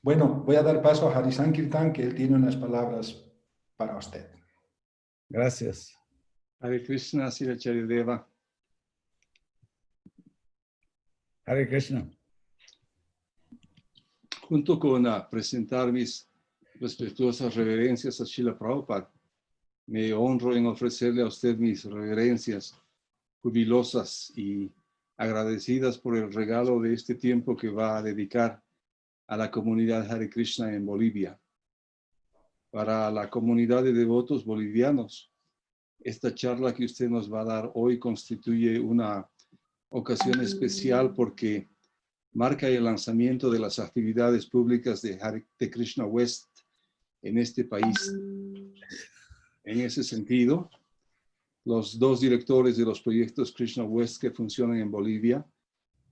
Bueno, voy a dar paso a Hari Sankirtan, que él tiene unas palabras para usted. Gracias. Hare Krishna, Sri Charideva. Hare Krishna. Junto con presentar mis respetuosas reverencias a Srila Prabhupada, me honro en ofrecerle a usted mis reverencias jubilosas y agradecidas por el regalo de este tiempo que va a dedicar a la comunidad Hare Krishna en Bolivia. Para la comunidad de devotos bolivianos, esta charla que usted nos va a dar hoy constituye una ocasión especial porque marca el lanzamiento de las actividades públicas de Krishna West en este país. En ese sentido, los dos directores de los proyectos Krishna West que funcionan en Bolivia,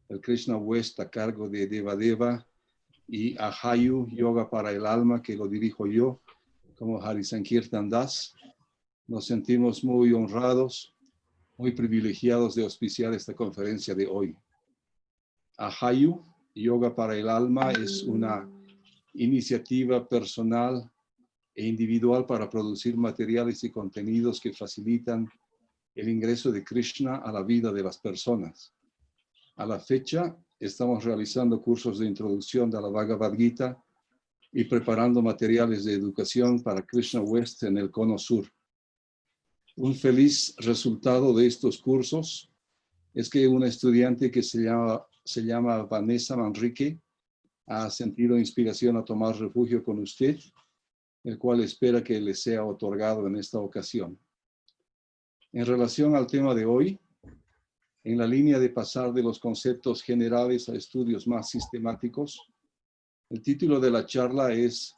el Krishna West a cargo de Devadeva y Ahayu Yoga para el Alma, que lo dirijo yo, como Hari Sankirtan Das, nos sentimos muy honrados, muy privilegiados de auspiciar esta conferencia de hoy. Ahayu Yoga para el Alma es una iniciativa personal e individual para producir materiales y contenidos que facilitan el ingreso de Krishna a la vida de las personas. A la fecha, estamos realizando cursos de introducción de la Bhagavad Gita y preparando materiales de educación para Krishna West en el Cono Sur. Un feliz resultado de estos cursos es que una estudiante que se llama Vanessa Manrique ha sentido inspiración a tomar refugio con usted, el cual espera que le sea otorgado en esta ocasión. En relación al tema de hoy, en la línea de pasar de los conceptos generales a estudios más sistemáticos, el título de la charla es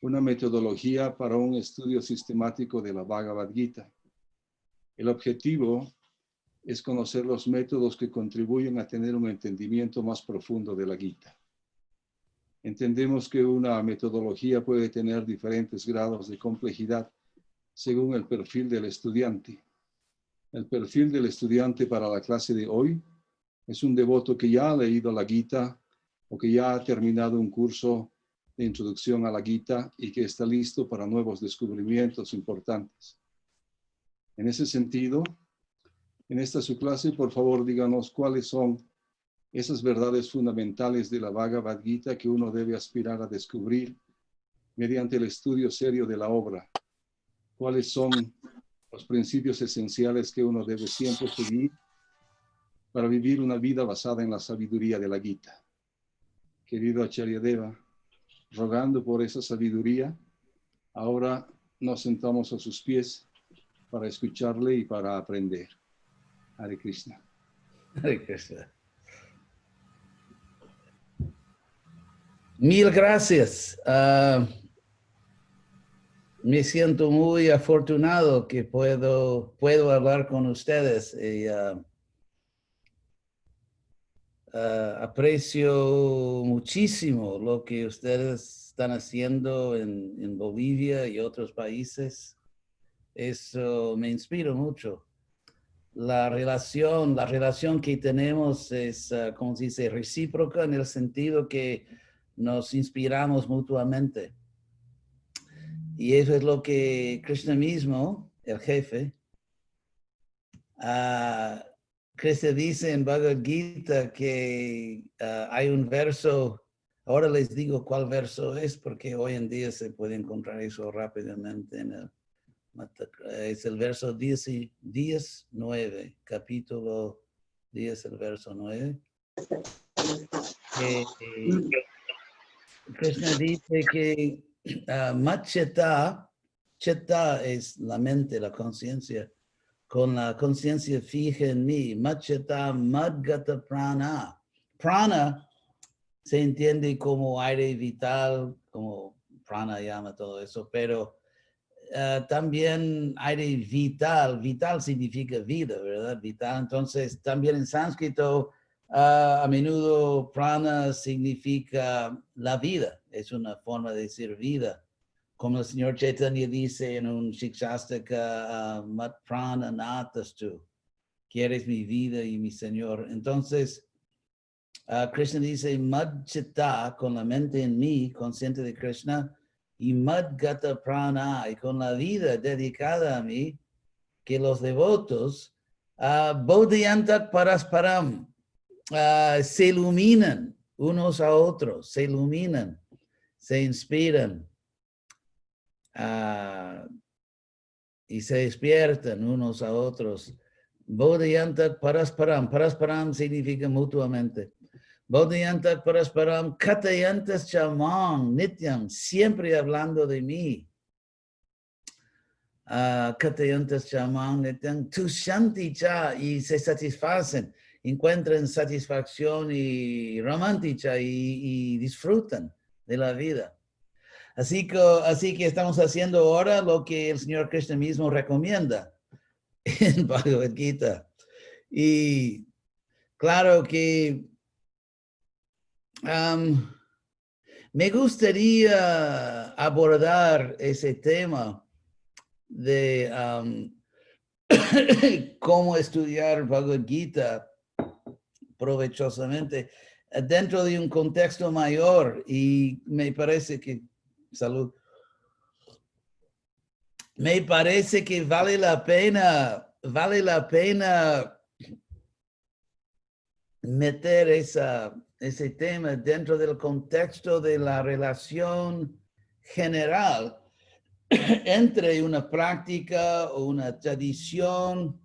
Una metodología para un estudio sistemático de la Bhagavad Gita. El objetivo es conocer los métodos que contribuyen a tener un entendimiento más profundo de la Gita. Entendemos que una metodología puede tener diferentes grados de complejidad según el perfil del estudiante. El perfil del estudiante para la clase de hoy es un devoto que ya ha leído la Gita o que ya ha terminado un curso de introducción a la Gita y que está listo para nuevos descubrimientos importantes. En ese sentido, en esta su clase, por favor, díganos cuáles son esas verdades fundamentales de la Bhagavad Gita que uno debe aspirar a descubrir mediante el estudio serio de la obra. ¿Cuáles son los principios esenciales que uno debe siempre seguir para vivir una vida basada en la sabiduría de la Gita? Querido Acharyadeva, rogando por esa sabiduría, ahora nos sentamos a sus pies para escucharle y para aprender. Hare Krishna. Hare Krishna. Mil gracias. Me siento muy afortunado que puedo hablar con ustedes y aprecio muchísimo lo que ustedes están haciendo en Bolivia y otros países. Eso me inspira mucho. La relación que tenemos es, como se dice, recíproca en el sentido que nos inspiramos mutuamente. Y eso es lo que Krishna mismo, el jefe, Krishna dice en Bhagavad Gita que hay un verso, ahora les digo cuál verso es porque hoy en día se puede encontrar eso rápidamente en el es el verso 19, capítulo 10, el verso 9. Krishna dice que Cheta es la mente, la conciencia. Con la conciencia fija en mí, Macheta Madgata Prana. Prana se entiende como aire vital, como pranayama, todo eso, pero también aire vital. Vital significa vida, ¿verdad? Vital. Entonces, también en sánscrito, a menudo prana significa la vida. Es una forma de decir vida. Como el señor Chaitanya dice en un Shikshastaka, mat prana natastu, quieres mi vida y mi señor. Entonces, Krishna dice mad chitta, con la mente en mí, consciente de Krishna, y mad gata prana, y con la vida dedicada a mí, que los devotos bodhyantak parasparam, se iluminan unos a otros, se iluminan, se inspiran y se despiertan unos a otros. Bodhyantak parasparam, parasparam significa mutuamente. Bodhyantak parasparam katayantas chamang nityam, siempre hablando de mí. Katayantas chamang nityam tushanti cha, y se satisfacen, encuentran satisfacción y romanticha y disfrutan de la vida. Así que estamos haciendo ahora lo que el Señor Krishna mismo recomienda en Bhagavad Gita. Y claro que me gustaría abordar ese tema de cómo estudiar Bhagavad Gita provechosamente dentro de un contexto mayor, y me parece que, salud, me parece que vale la pena meter ese tema dentro del contexto de la relación general entre una práctica o una tradición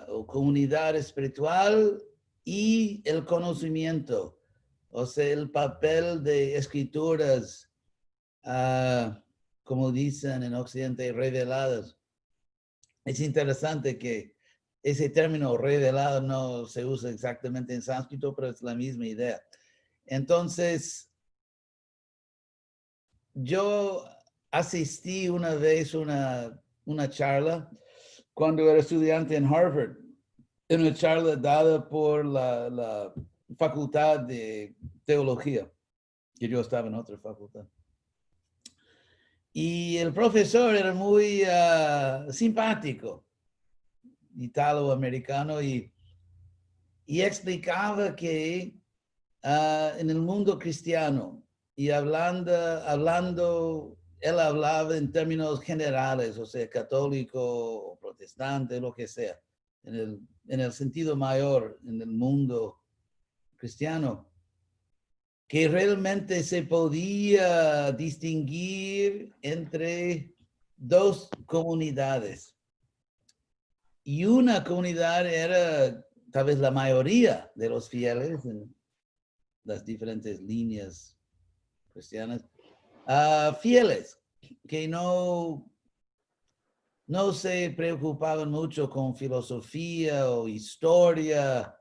o comunidad espiritual y el conocimiento, o sea, el papel de escrituras, como dicen en Occidente, reveladas. Es interesante que ese término revelado no se usa exactamente en sánscrito, pero es la misma idea. Entonces, yo asistí una vez a una charla cuando era estudiante en Harvard, en una charla dada por la Facultad de Teología, que yo estaba en otra facultad. Y el profesor era muy simpático, italoamericano, y explicaba que en el mundo cristiano, y él hablaba en términos generales, o sea, católico o protestante, lo que sea, en el sentido mayor, en el mundo cristiano, que realmente se podía distinguir entre dos comunidades. Y una comunidad era tal vez la mayoría de los fieles en las diferentes líneas cristianas, fieles, que no se preocupaban mucho con filosofía o historia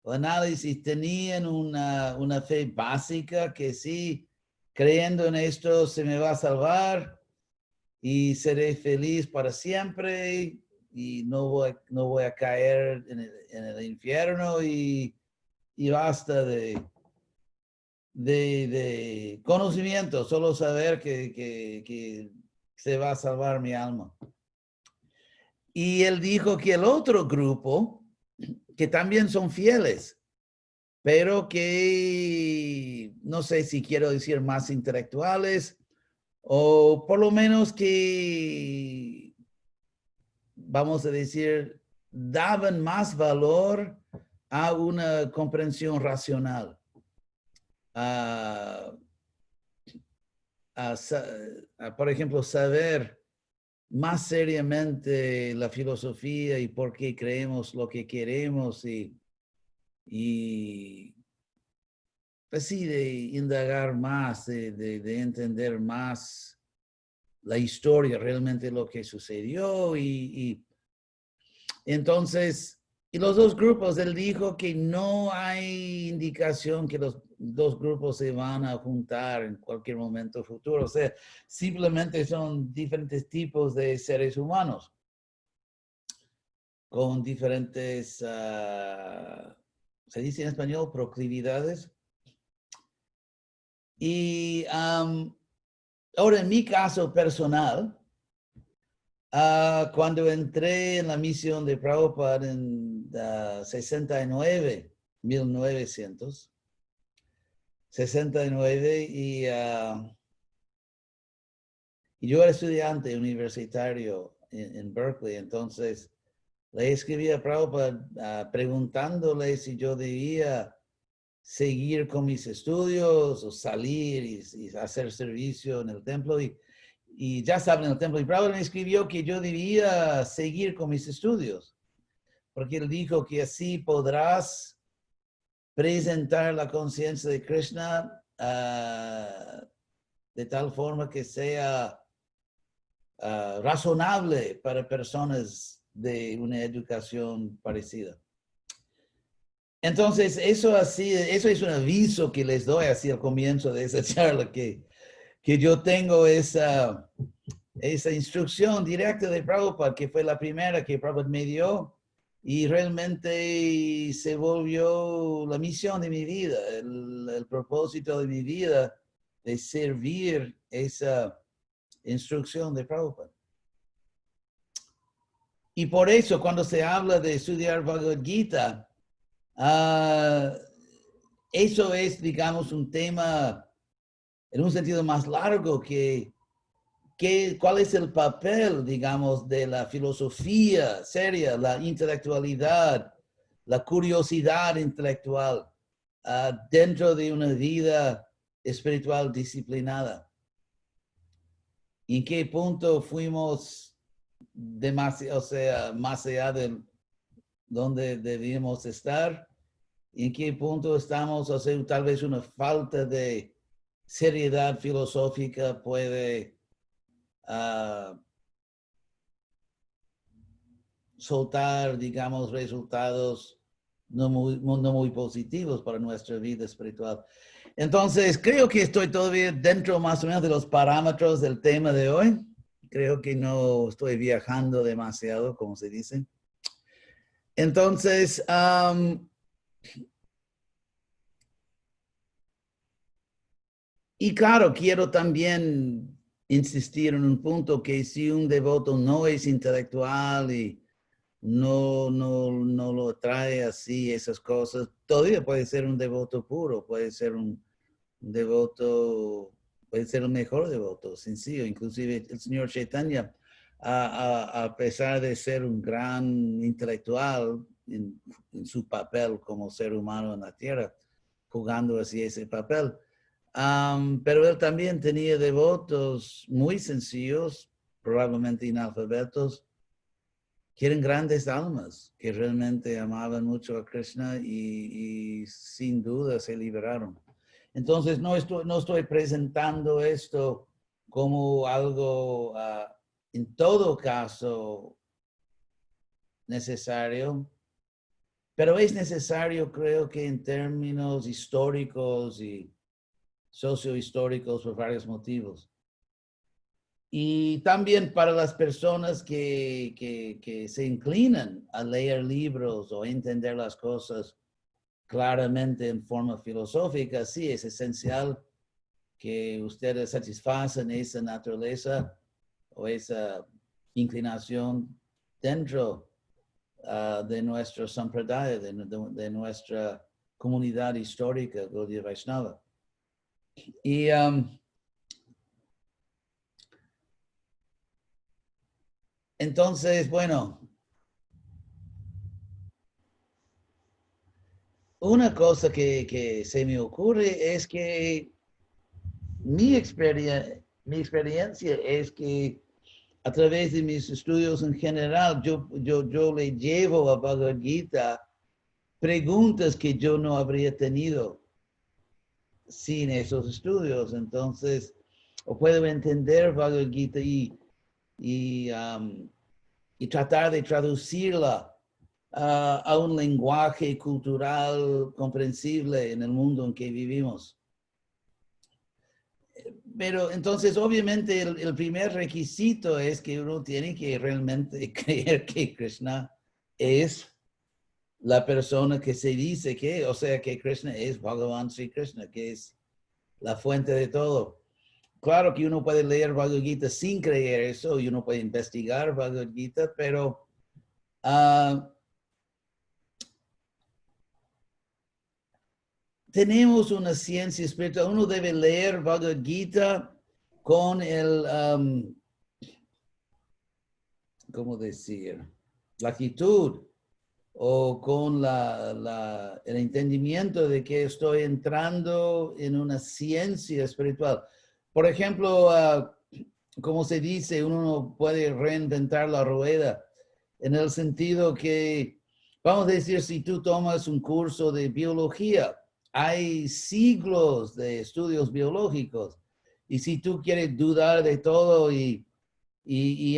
o análisis, tenían una fe básica que sí, creyendo en esto se me va a salvar y seré feliz para siempre y no voy a caer en el infierno y basta de conocimiento, solo saber que se va a salvar mi alma. Y él dijo que el otro grupo, que también son fieles, pero que no sé si quiero decir más intelectuales, o por lo menos que, vamos a decir, daban más valor a una comprensión racional. Por ejemplo, saber más seriamente la filosofía y por qué creemos lo que queremos y así de indagar más, de entender más la historia, realmente lo que sucedió y entonces, y los dos grupos, él dijo que no hay indicación que los dos grupos se van a juntar en cualquier momento futuro. O sea, simplemente son diferentes tipos de seres humanos con diferentes, se dice en español, proclividades. Y ahora, en mi caso personal, cuando entré en la misión de Prabhupada en 69, 1969 y yo era estudiante universitario en Berkeley, entonces le escribí a Prabhupada preguntándole si yo debía seguir con mis estudios o salir y hacer servicio en el templo. Y ya estaba en el templo. Y Prabhupada me escribió que yo debía seguir con mis estudios, porque él dijo que así podrás presentar la conciencia de Krishna de tal forma que sea razonable para personas de una educación parecida. Entonces, eso es un aviso que les doy así al comienzo de esa charla, que yo tengo esa instrucción directa de Prabhupada, que fue la primera que Prabhupada me dio, y realmente se volvió la misión de mi vida, el propósito de mi vida, de servir esa instrucción de Prabhupada. Y por eso, cuando se habla de estudiar Bhagavad Gita, eso es, digamos, un tema en un sentido más largo cuál es el papel, digamos, de la filosofía seria, la intelectualidad, la curiosidad intelectual dentro de una vida espiritual disciplinada. ¿En qué punto fuimos demasiado, más allá de donde debíamos estar? ¿En qué punto estamos? Tal vez una falta de seriedad filosófica puede soltar, digamos, resultados no muy positivos para nuestra vida espiritual. Entonces, creo que estoy todavía dentro más o menos de los parámetros del tema de hoy. Creo que no estoy viajando demasiado, como se dice. Entonces, y claro, quiero también insistir en un punto que si un devoto no es intelectual y no lo trae así esas cosas, todavía puede ser un devoto puro, puede ser un devoto, puede ser el mejor devoto, sencillo. Inclusive el señor Chaitanya, a pesar de ser un gran intelectual en su papel como ser humano en la tierra, jugando así ese papel, pero él también tenía devotos muy sencillos, probablemente analfabetos, que eran grandes almas, que realmente amaban mucho a Krishna y sin duda se liberaron. Entonces no estoy presentando esto como algo en todo caso necesario, pero es necesario, creo que en términos históricos y sociohistóricos por varios motivos. Y también para las personas que se inclinan a leer libros o entender las cosas claramente en forma filosófica, sí, es esencial que ustedes satisfacen esa naturaleza o esa inclinación dentro de nuestro sampradaya, de nuestra comunidad histórica, Gaudiya Vaishnava. Y entonces, bueno, una cosa que se me ocurre es que mi experiencia es que a través de mis estudios en general, yo le llevo a Bhagavad Gita preguntas que yo no habría tenido sin esos estudios. Entonces, o puedo entender Bhagavad Gita y tratar de traducirla a un lenguaje cultural comprensible en el mundo en que vivimos. Pero entonces, obviamente, el primer requisito es que uno tiene que realmente creer que Krishna es la persona que se dice que, o sea, que Krishna es Bhagavan Sri Krishna, que es la fuente de todo. Claro que uno puede leer Bhagavad Gita sin creer eso, y uno puede investigar Bhagavad Gita, pero tenemos una ciencia espiritual. Uno debe leer Bhagavad Gita con ¿cómo decir? La actitud o con el entendimiento de que estoy entrando en una ciencia espiritual. Por ejemplo, como se dice, uno no puede reinventar la rueda en el sentido que, vamos a decir, si tú tomas un curso de biología, hay siglos de estudios biológicos, y si tú quieres dudar de todo y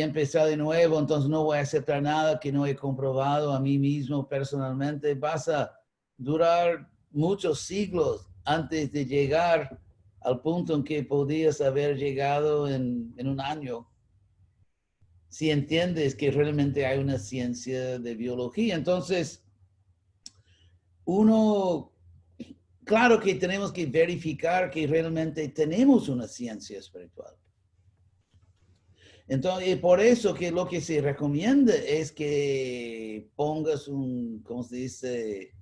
empezar de nuevo, entonces no voy a aceptar nada que no he comprobado a mí mismo personalmente, vas a durar muchos siglos antes de llegar al punto en que podías haber llegado en un año. Si entiendes que realmente hay una ciencia de biología, entonces uno, claro que tenemos que verificar que realmente tenemos una ciencia espiritual. Entonces, por eso que lo que se recomienda es que pongas un, ¿cómo se dice?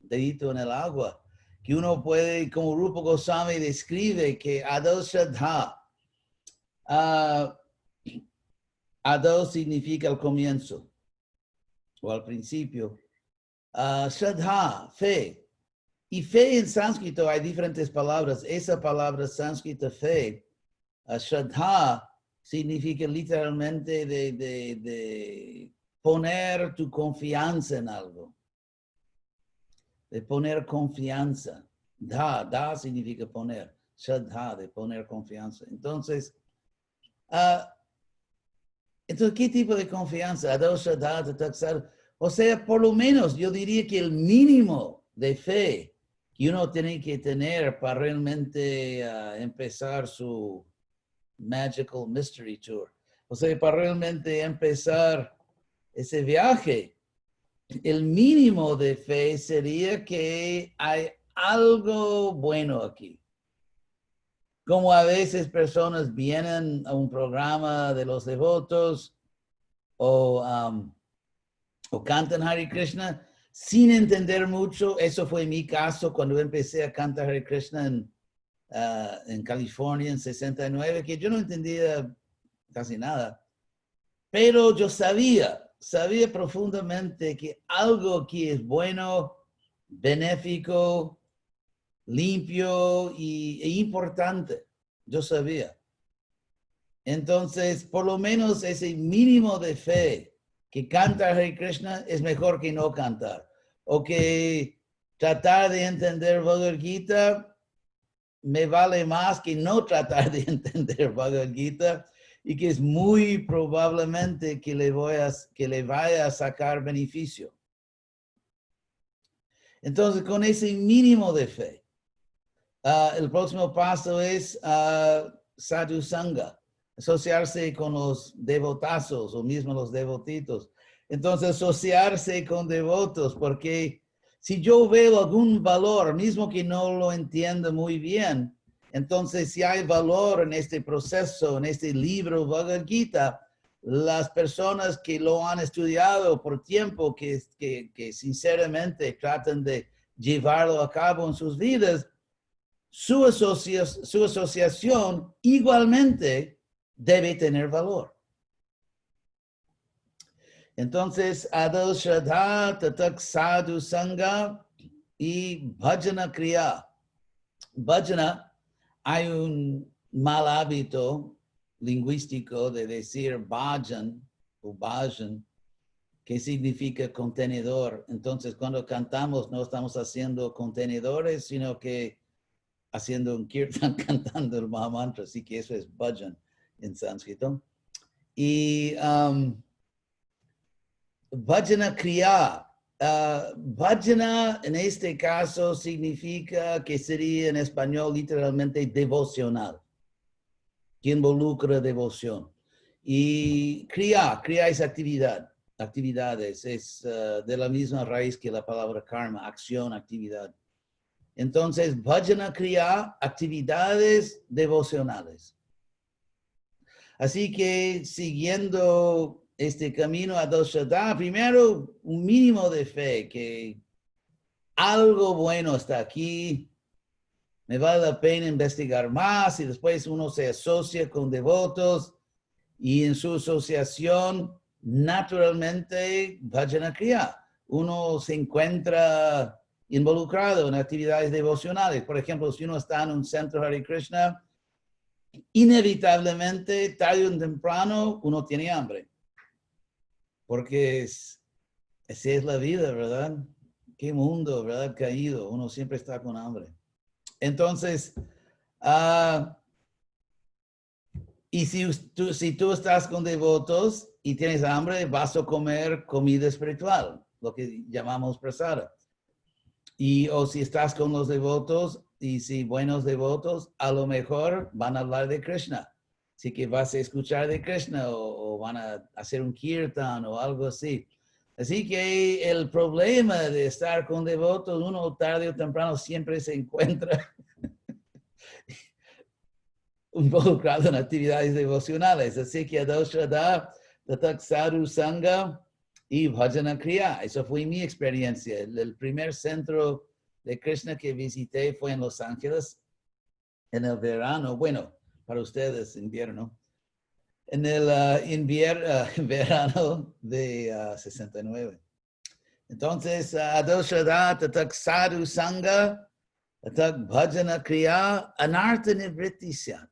Dedito en el agua. Que uno puede, como Rupa Goswami describe, que Adal Shraddha, Adal significa al comienzo o al principio. Shraddha, fe. Y fe en sánscrito hay diferentes palabras. Esa palabra sánscrita fe, Shraddha, significa literalmente de poner tu confianza en algo. De poner confianza. Da significa poner. Shraddha, de poner confianza. Entonces, ¿qué tipo de confianza? Adal Shraddha Tatsar. O sea, por lo menos yo diría que el mínimo de fe que uno tiene que tener para realmente empezar su Magical Mystery Tour. O sea, para realmente empezar ese viaje, el mínimo de fe sería que hay algo bueno aquí. Como a veces personas vienen a un programa de los devotos o cantan Hare Krishna sin entender mucho. Eso fue mi caso cuando empecé a cantar Hare Krishna en California en 69, que yo no entendía casi nada, pero yo sabía profundamente que algo aquí es bueno, benéfico, limpio e importante. Yo sabía. Entonces, por lo menos ese mínimo de fe que cantar Hare Krishna es mejor que no cantar, o que tratar de entender Bhagavad Gita me vale más que no tratar de entender Bhagavad Gita, y que es muy probablemente que le vaya a sacar beneficio. Entonces, con ese mínimo de fe, el próximo paso es sadhu sangha, asociarse con los devotazos o mismo los devotitos. Entonces, asociarse con devotos, porque si yo veo algún valor, mismo que no lo entienda muy bien, entonces si hay valor en este proceso, en este libro Bhagavad Gita, las personas que lo han estudiado por tiempo, que sinceramente tratan de llevarlo a cabo en sus vidas, su asociación igualmente debe tener valor. Entonces, Adal Shraddha, Tatak Sadhu Sangha y Bhajana Kriya. Bhajana, hay un mal hábito lingüístico de decir bhajan o bhajan, que significa contenedor. Entonces, cuando cantamos, no estamos haciendo contenedores, sino que haciendo un kirtan, cantando el Mahamantra. Así que eso es bhajan en sánscrito. Y Bhajana Kriya. Bhajana en este caso significa que sería en español literalmente devocional, que involucra devoción. Y Kriya es actividades, es de la misma raíz que la palabra karma, acción, actividad. Entonces, Bhajana Kriya, actividades devocionales. Así que siguiendo este camino a Adal Shraddha, primero un mínimo de fe, que algo bueno está aquí, me vale la pena investigar más, y después uno se asocia con devotos y en su asociación naturalmente Bhajana Kriya. Uno se encuentra involucrado en actividades devocionales. Por ejemplo, si uno está en un centro Hare Krishna, inevitablemente, tarde o temprano, uno tiene hambre. Porque esa es la vida, ¿verdad? Qué mundo, ¿verdad? Caído. Uno siempre está con hambre. Entonces, y si tú estás con devotos y tienes hambre, vas a comer comida espiritual, lo que llamamos prasada. O si estás con los devotos, y si buenos devotos, a lo mejor van a hablar de Krishna. Así que vas a escuchar de Krishna o van a hacer un kirtan o algo así. Así que el problema de estar con devotos, uno tarde o temprano siempre se encuentra involucrado en actividades devocionales. Así que Adho Shraddha, Tathak Sadhu Sangha y Bhajana Kriya. Eso fue mi experiencia. El primer centro de Krishna que visité fue en Los Ángeles en el verano. Bueno, para ustedes, invierno. En el verano de 69. Entonces, Adho Shraddha, Tathak Sadhu Sangha, Tathak Bhajana Kriya, Anartha Nivritti Syat.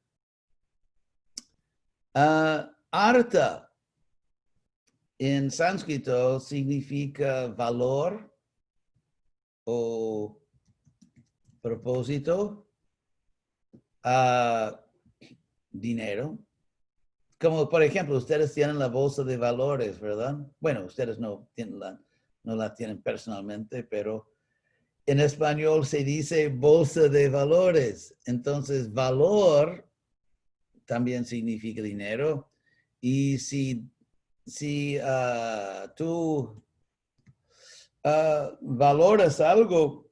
Artha en sánscrito significa valor o propósito, dinero. Como por ejemplo, ustedes tienen la bolsa de valores, ¿verdad? Bueno, ustedes no la tienen personalmente, pero en español se dice bolsa de valores. Entonces, valor también significa dinero. Y si tú valoras algo,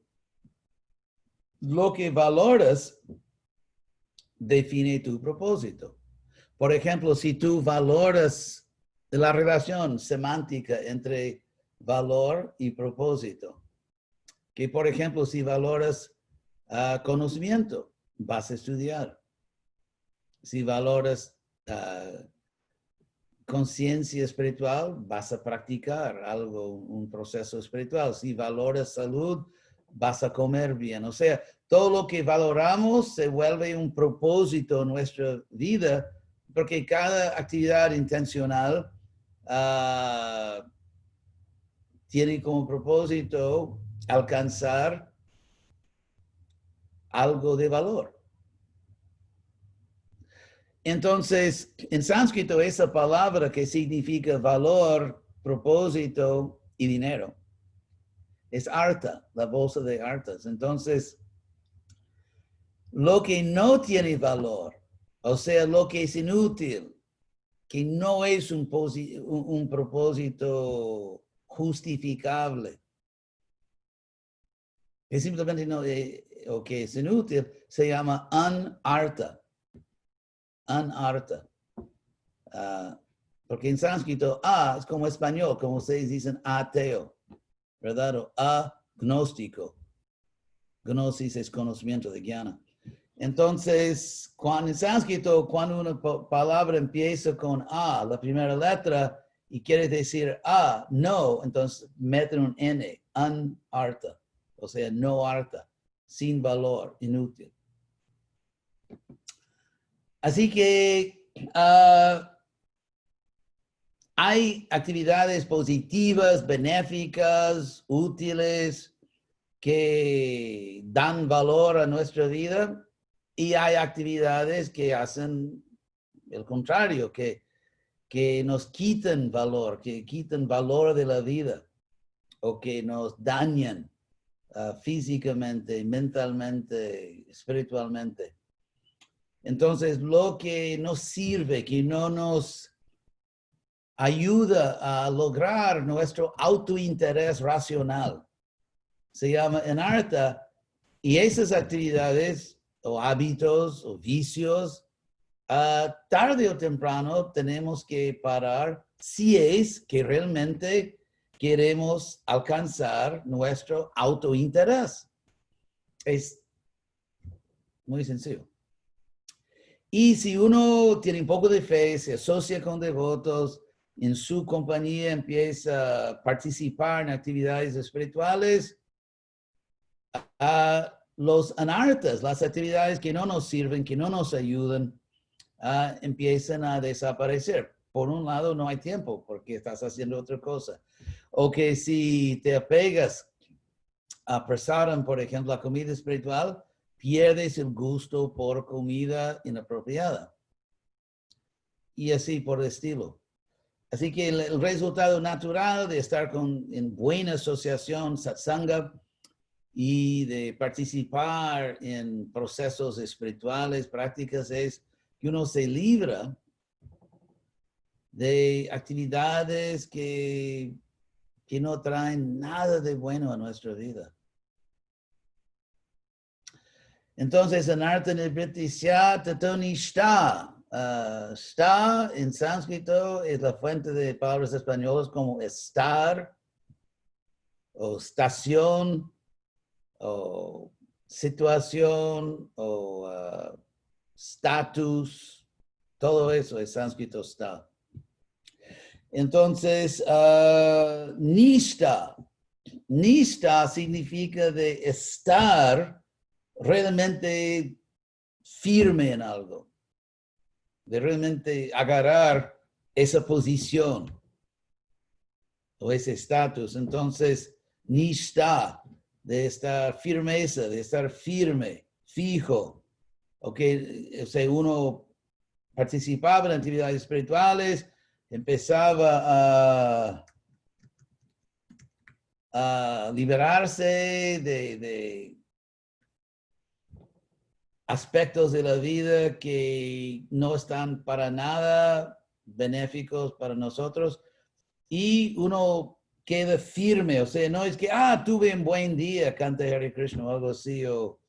lo que valoras define tu propósito. Por ejemplo, si tú valoras la relación semántica entre valor y propósito, que por ejemplo, si valoras conocimiento, vas a estudiar. Si valoras conciencia espiritual, vas a practicar algo, un proceso espiritual. Si valoras salud, vas a comer bien. O sea, todo lo que valoramos se vuelve un propósito en nuestra vida, porque cada actividad intencional tiene como propósito alcanzar algo de valor. Entonces, en sánscrito, esa palabra que significa valor, propósito y dinero es artha, la bolsa de arthas. Entonces, lo que no tiene valor, o sea, lo que es inútil, que no es un propósito justificable, que simplemente no, o que es inútil, se llama anartha. Anartha. Porque en sánscrito, es como español, como ustedes dicen, ateo, ¿verdad? O agnóstico. Gnosis es conocimiento de jnana. Entonces, en sánscrito, cuando una palabra empieza con A, la primera letra, y quiere decir no, entonces meten un N, anartha, o sea, no artha, sin valor, inútil. Así que hay actividades positivas, benéficas, útiles, que dan valor a nuestra vida, y hay actividades que hacen el contrario, que nos quitan valor, que quitan valor de la vida, o que nos dañan físicamente, mentalmente, espiritualmente. Entonces, lo que nos sirve, que no nos ayuda a lograr nuestro autointerés racional, se llama anartha, y esas actividades o hábitos o vicios, tarde o temprano tenemos que parar si es que realmente queremos alcanzar nuestro autointerés. Es muy sencillo. Y si uno tiene un poco de fe, se asocia con devotos, en su compañía empieza a participar en actividades espirituales, los anartas, las actividades que no nos sirven, que no nos ayudan, empiezan a desaparecer. Por un lado, no hay tiempo porque estás haciendo otra cosa. O que si te apegas a prasadam, por ejemplo, la comida espiritual, pierdes el gusto por comida inapropiada. Y así por el estilo. Así que el resultado natural de estar en buena asociación, satsanga, y de participar en procesos espirituales, prácticas, es que uno se libra de actividades que no traen nada de bueno a nuestra vida. Entonces, anartha nivritisya tato nishta. Sta en sánscrito es la fuente de palabras españolas como estar, o estación, o situación, o status. Todo eso es sánscrito sta. Entonces, nishta. Nishta significa de estar realmente firme en algo, de realmente agarrar esa posición o ese estatus. Entonces, nishta, de estar firmeza, de estar firme, fijo. Okay, o sea, uno participaba en actividades espirituales, empezaba a liberarse de aspectos de la vida que no están para nada benéficos para nosotros, y uno queda firme. O sea, no es que, tuve un buen día, canta Hare Krishna o algo así, o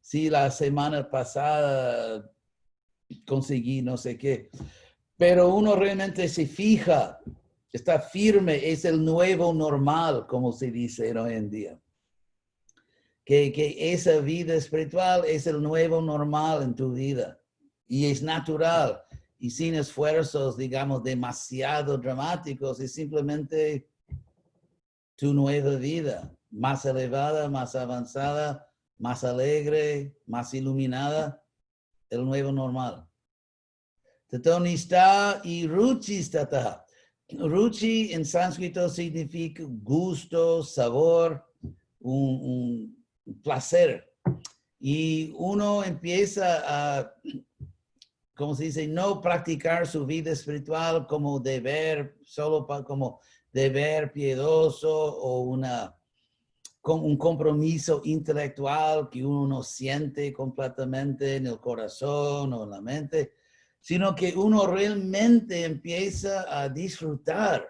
sí, la semana pasada conseguí no sé qué. Pero uno realmente se fija, está firme, es el nuevo normal, como se dice hoy en día. Que esa vida espiritual es el nuevo normal en tu vida. Y es natural. Y sin esfuerzos, digamos, demasiado dramáticos. Es simplemente tu nueva vida. Más elevada, más avanzada, más alegre, más iluminada. El nuevo normal. Tatonista y ruchistata. Ruchi en sánscrito significa gusto, sabor, un placer. Y uno empieza a, como se dice, no practicar su vida espiritual como deber, solo como deber piedoso o un compromiso intelectual que uno no siente completamente en el corazón o en la mente, sino que uno realmente empieza a disfrutar,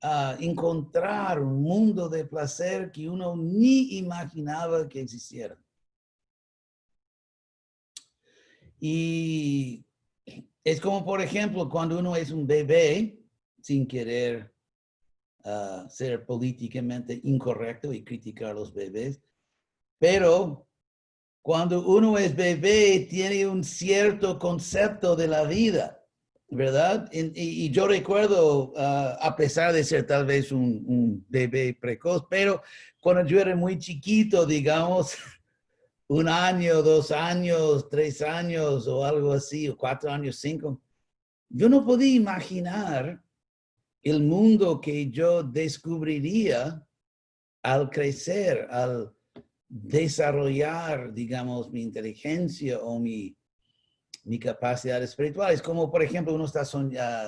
a encontrar un mundo de placer que uno ni imaginaba que existiera. Y es como, por ejemplo, cuando uno es un bebé, sin querer ser políticamente incorrecto y criticar a los bebés, pero cuando uno es bebé tiene un cierto concepto de la vida, ¿verdad? Y yo recuerdo, a pesar de ser tal vez un bebé precoz, pero cuando yo era muy chiquito, digamos, 1 año, 2 años, 3 años o algo así, o 4 años, 5, yo no podía imaginar el mundo que yo descubriría al crecer, al desarrollar, digamos, mi inteligencia o mi capacidad espiritual. Es como, por ejemplo, uno está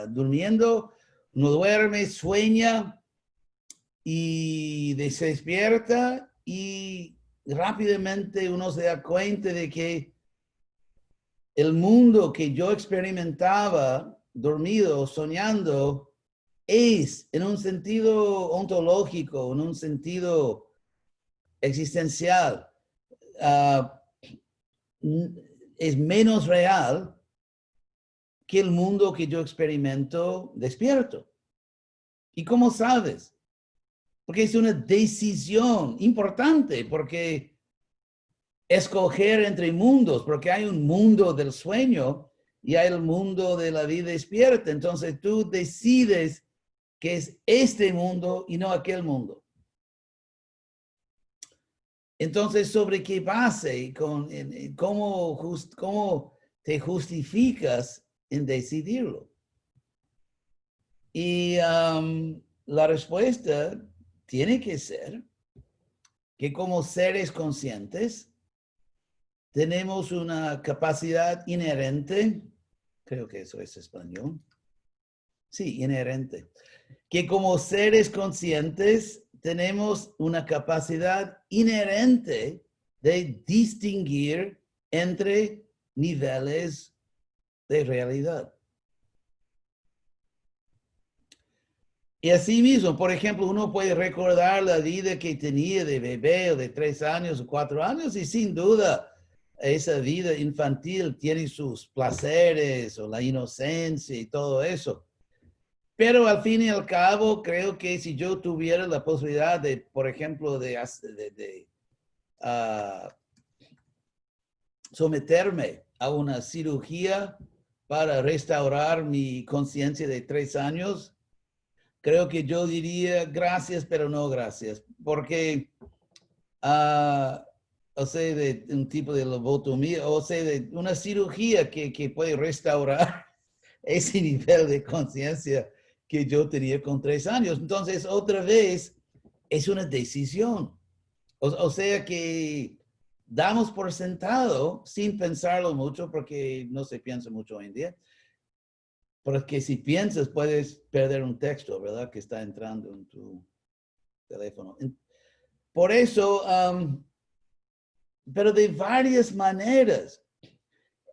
durmiendo, uno duerme, sueña y se despierta y rápidamente uno se da cuenta de que el mundo que yo experimentaba dormido, soñando, es en un sentido ontológico, en un sentido existencial, es menos real que el mundo que yo experimento despierto. ¿Y cómo sabes? Porque es una decisión importante, porque escoger entre mundos, porque hay un mundo del sueño y hay el mundo de la vida despierta. Entonces tú decides que es este mundo y no aquel mundo. Entonces, ¿sobre qué base? ¿Cómo te justificas en decidirlo? Y la respuesta tiene que ser que como seres conscientes tenemos una capacidad inherente, creo que eso es español, sí, inherente, que como seres conscientes tenemos una capacidad inherente de distinguir entre niveles de realidad. Y así mismo, por ejemplo, uno puede recordar la vida que tenía de bebé o de 3 años o 4 años y sin duda esa vida infantil tiene sus placeres o la inocencia y todo eso. Pero al fin y al cabo, creo que si yo tuviera la posibilidad de, por ejemplo, someterme a una cirugía para restaurar mi conciencia de 3 años, creo que yo diría gracias, pero no gracias, porque, o sea, de un tipo de lobotomía, o sea, de una cirugía que puede restaurar ese nivel de conciencia que yo tenía con 3 años. Entonces, otra vez, es una decisión. O sea que damos por sentado, sin pensarlo mucho, porque no se piensa mucho hoy en día, porque si piensas puedes perder un texto, ¿verdad? Que está entrando en tu teléfono. Por eso, pero de varias maneras,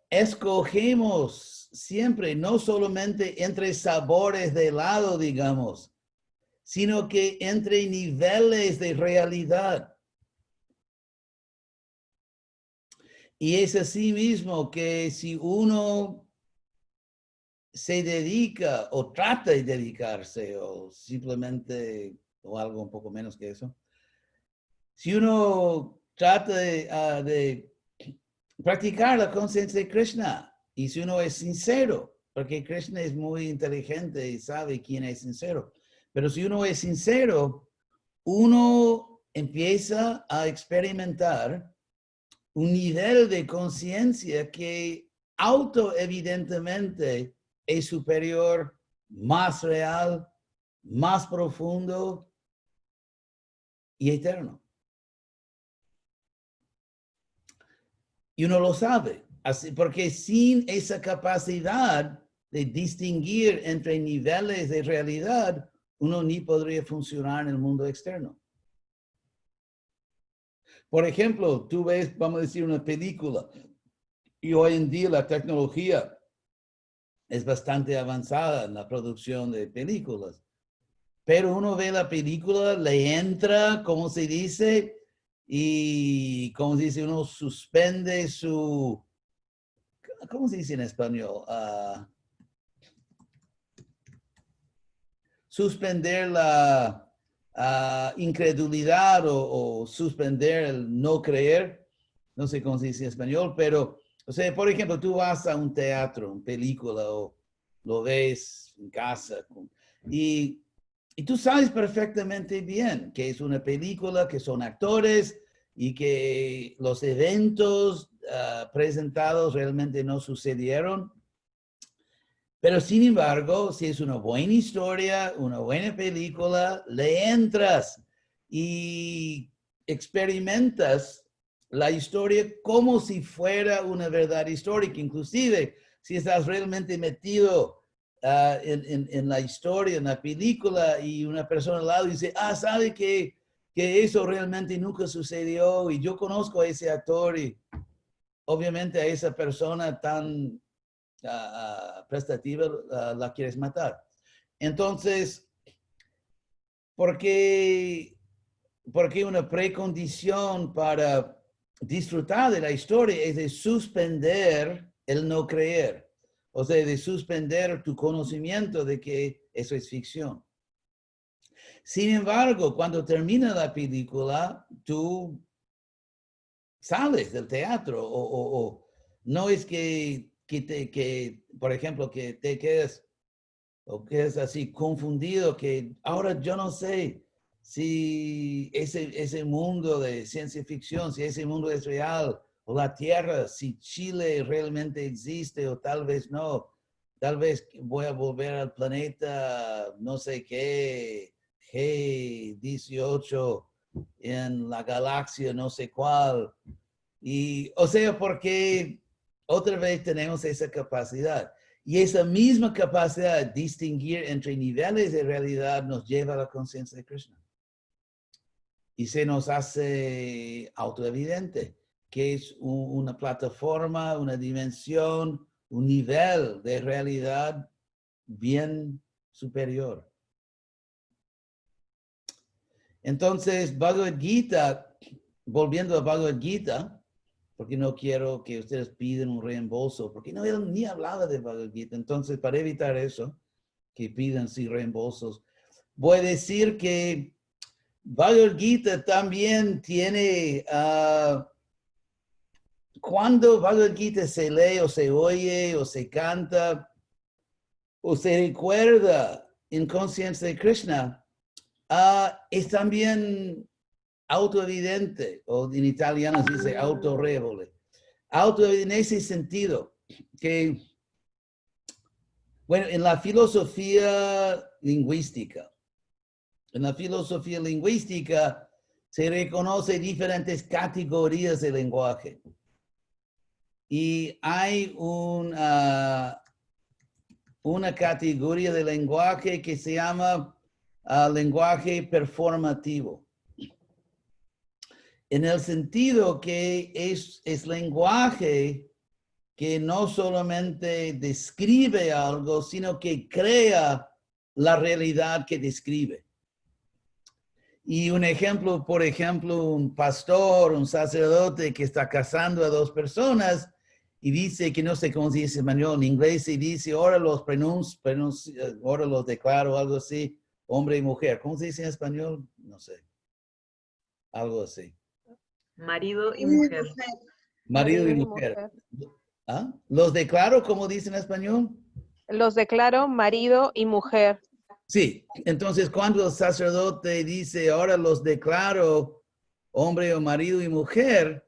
escogemos siempre, no solamente entre sabores de helado, digamos, sino que entre niveles de realidad. Y es así mismo que si uno se dedica o trata de dedicarse o simplemente o algo un poco menos que eso, si uno trata de practicar la conciencia de Krishna y si uno es sincero, porque Krishna es muy inteligente y sabe quién es sincero, pero si uno es sincero, uno empieza a experimentar un nivel de conciencia que evidentemente es superior, más real, más profundo y eterno. Y uno lo sabe, así, porque sin esa capacidad de distinguir entre niveles de realidad, uno ni podría funcionar en el mundo externo. Por ejemplo, tú ves, vamos a decir, una película, y hoy en día la tecnología es bastante avanzada en la producción de películas. Pero uno ve la película, le entra, como se dice, y como se dice, uno suspende su, ¿cómo se dice en español? Suspender la incredulidad o suspender el no creer, no sé cómo se dice en español, pero, o sea, por ejemplo, tú vas a un teatro, una película, o lo ves en casa, y tú sabes perfectamente bien que es una película, que son actores y que los eventos presentados realmente no sucedieron. Pero sin embargo, si es una buena historia, una buena película, le entras y experimentas la historia como si fuera una verdad histórica. Inclusive, si estás realmente metido en la historia, en la película, y una persona al lado dice, sabe que eso realmente nunca sucedió y yo conozco a ese actor y obviamente a esa persona tan prestativa la quieres matar. Entonces, ¿por qué una precondición para disfrutar de la historia es de suspender el no creer? O sea, de suspender tu conocimiento de que eso es ficción. Sin embargo, cuando termina la película, tú sales del teatro o no es que, por ejemplo, que te quedes o que es así confundido, que ahora yo no sé si ese mundo de ciencia ficción, si ese mundo es real, o la Tierra, si Chile realmente existe o tal vez no. Tal vez voy a volver al planeta, no sé qué, G18 en la galaxia, no sé cuál. Y, o sea, porque otra vez tenemos esa capacidad. Y esa misma capacidad de distinguir entre niveles de realidad nos lleva a la conciencia de Krishna. Y se nos hace autoevidente que es una plataforma, una dimensión, un nivel de realidad bien superior. Entonces, Bhagavad Gita, volviendo a Bhagavad Gita, porque no quiero que ustedes pidan un reembolso, porque no él ni hablaba de Bhagavad Gita. Entonces, para evitar eso, que pidan sí reembolsos, voy a decir que Bhagavad Gita también tiene, cuando Bhagavad Gita se lee o se oye o se canta o se recuerda en conciencia de Krishna, es también autoevidente, o en italiano se dice autorevole. En ese sentido, que, bueno, en la filosofía lingüística se reconoce diferentes categorías de lenguaje. Y hay una categoría de lenguaje que se llama lenguaje performativo. En el sentido que es lenguaje que no solamente describe algo, sino que crea la realidad que describe. Y un ejemplo, por ejemplo, un pastor, un sacerdote que está casando a dos personas y dice que no sé cómo se dice en español, en inglés se dice, ahora los ahora los declaro, algo así, hombre y mujer. ¿Cómo se dice en español? No sé. Algo así. Marido y mujer. Marido y mujer. ¿Ah? ¿Los declaro como dicen en español? Los declaro marido y mujer. Sí, entonces cuando el sacerdote dice, ahora los declaro hombre o marido y mujer,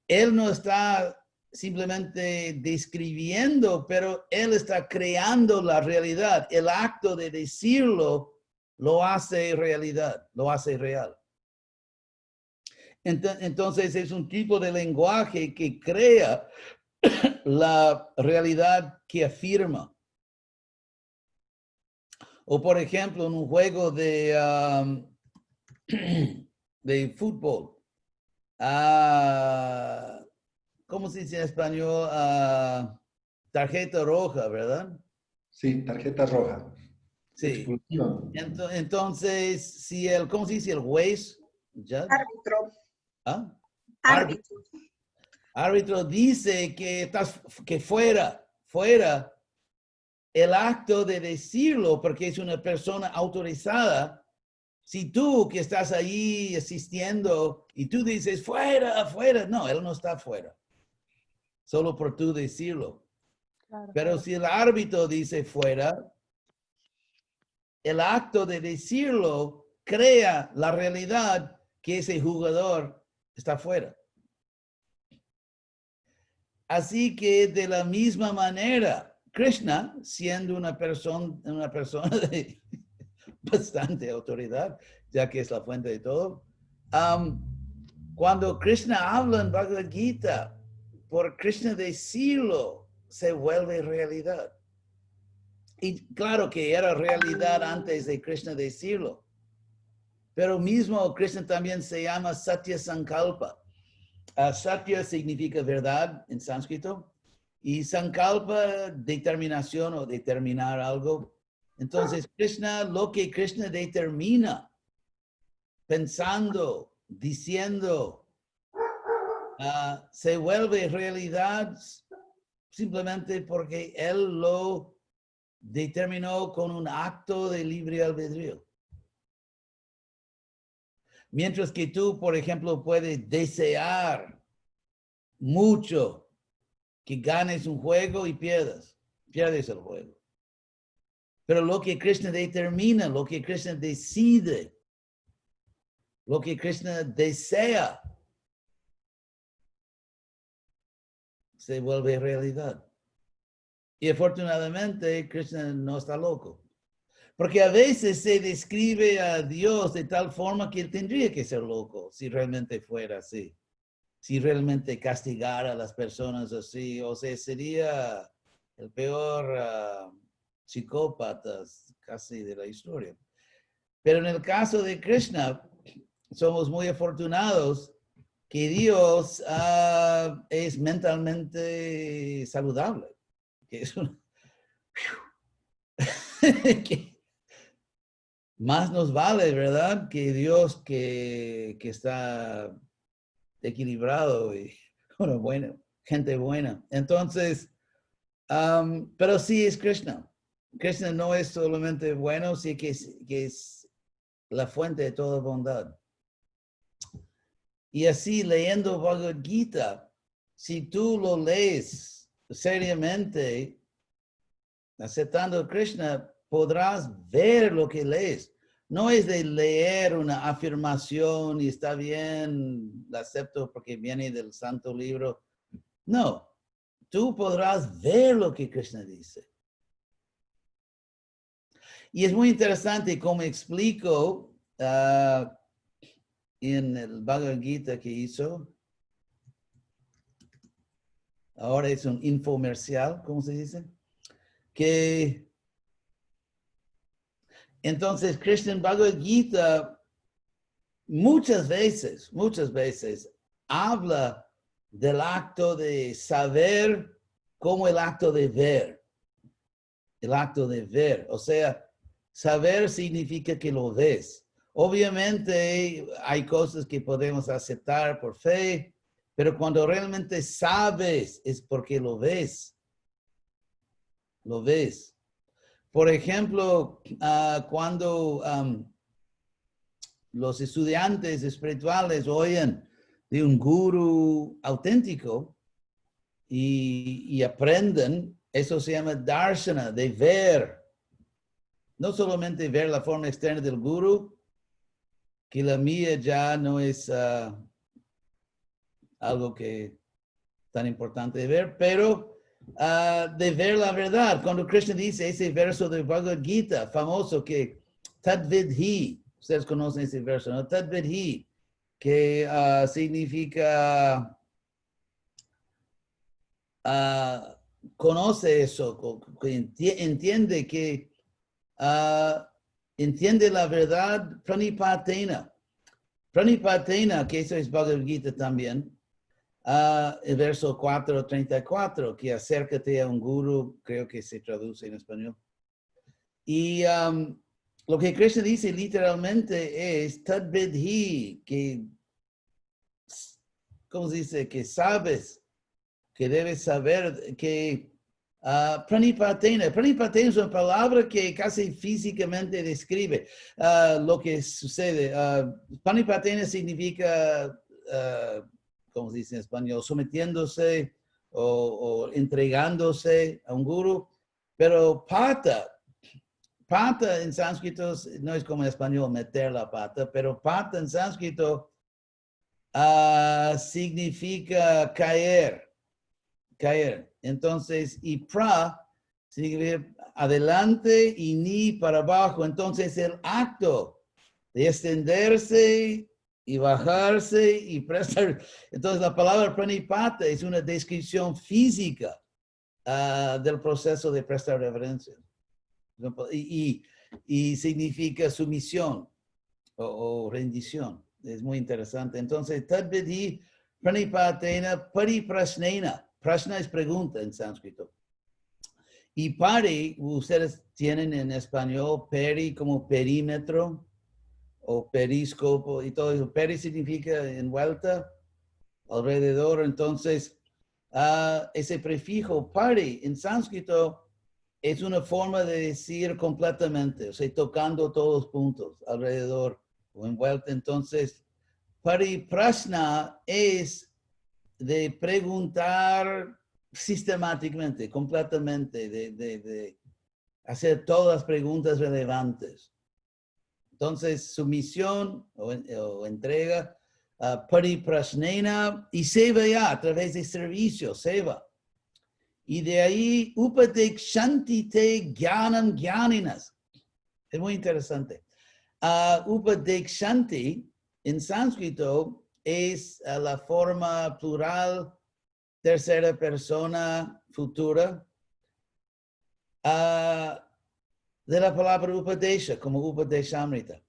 él no está simplemente describiendo, pero él está creando la realidad. El acto de decirlo lo hace realidad, lo hace real. Entonces es un tipo de lenguaje que crea la realidad que afirma. O por ejemplo, en un juego de fútbol, ¿cómo se dice en español? Tarjeta roja, ¿verdad? Sí, tarjeta roja. Sí. Expulsión. Entonces, si ¿cómo se dice el juez? ¿Judge? Árbitro. ¿Ah? Árbitro. Árbitro dice que fuera el acto de decirlo, porque es una persona autorizada. Si tú que estás ahí asistiendo y tú dices fuera, no, él no está fuera. Solo por tú decirlo. Claro. Pero si el árbitro dice fuera, el acto de decirlo crea la realidad que ese jugador está fuera. Así que de la misma manera, Krishna, siendo una persona de bastante autoridad, ya que es la fuente de todo, cuando Krishna habla en Bhagavad Gita, por Krishna decirlo, se vuelve realidad. Y claro que era realidad antes de Krishna decirlo. Pero mismo Krishna también se llama Satya Sankalpa. Satya significa verdad en sánscrito. Y Sankalpa, determinación o determinar algo. Entonces, lo que Krishna determina, pensando, diciendo, se vuelve realidad simplemente porque él lo determinó con un acto de libre albedrío. Mientras que tú, por ejemplo, puedes desear mucho que ganes un juego y pierdes el juego. Pero lo que Krishna determina, lo que Krishna decide, lo que Krishna desea, se vuelve realidad. Y afortunadamente, Krishna no está loco. Porque a veces se describe a Dios de tal forma que él tendría que ser loco, si realmente fuera así. Si realmente castigara a las personas así, o sea, sería el peor psicópata casi de la historia. Pero en el caso de Krishna, somos muy afortunados que Dios es mentalmente saludable. Que es que más nos vale, ¿verdad? Que Dios que está equilibrado y bueno, gente buena. Entonces, pero sí es Krishna. Krishna no es solamente bueno, sí que es la fuente de toda bondad. Y así leyendo Bhagavad Gita, si tú lo lees seriamente, aceptando a Krishna, podrás ver lo que lees. No es de leer una afirmación y está bien, la acepto porque viene del santo libro. No, tú podrás ver lo que Krishna dice. Y es muy interesante como explico en el Bhagavad Gita que hizo. Ahora es un infomercial, ¿cómo se dice? Que entonces Krishna en Bhagavad Gita muchas veces habla del acto de saber como el acto de ver. El acto de ver. O sea, saber significa que lo ves. Obviamente hay cosas que podemos aceptar por fe, pero cuando realmente sabes es porque lo ves. Lo ves. Por ejemplo, cuando los estudiantes espirituales oyen de un gurú auténtico y aprenden, eso se llama darshana, de ver. No solamente ver la forma externa del gurú, que la mía ya no es algo que tan importante de ver, pero de ver la verdad. Cuando Krishna dice ese verso de Bhagavad Gita famoso que Tadvidhi, ustedes conocen ese verso, ¿no? Tadvidhi, que significa conoce eso, entiende que entiende la verdad pranipatena. Pranipatena, que eso es Bhagavad Gita también, el verso 4:34, que acércate a un guru, creo que se traduce en español. Y lo que Krishna dice literalmente es tadvidhi, que, ¿cómo se dice? Que sabes, que debes saber, que pranipatena. Pranipatena es una palabra que casi físicamente describe lo que sucede. Pranipatena significa, ¿cómo se dice en español? Sometiéndose o entregándose a un guru. Pero pata en sánscrito no es como en español meter la pata, pero pata en sánscrito significa caer. Entonces, y pra significa adelante y ni para abajo. Entonces, el acto de extenderse y bajarse y prestar. Entonces, la palabra pranipata es una descripción física del proceso de prestar reverencia. Y significa sumisión o rendición. Es muy interesante. Entonces, tadvidhi pranipatena pariprasnena. Prashna es pregunta en sánscrito. Y pari, ustedes tienen en español peri como perímetro o periscopo y todo eso. Peri significa envuelta, alrededor. Entonces, ese prefijo pari en sánscrito es una forma de decir completamente, o sea, tocando todos los puntos alrededor o envuelta. Entonces, pariprashna es de preguntar sistemáticamente, completamente, de hacer todas las preguntas relevantes. Entonces, su misión o entrega, pariprashnena y seva ya a través de servicio, seva. Y de ahí, upadekshanti te jnanam jnaninas. Es muy interesante. Upadekshanti en sánscrito es la forma plural, tercera persona futura, de la palabra upadesha, como upadeshamrita.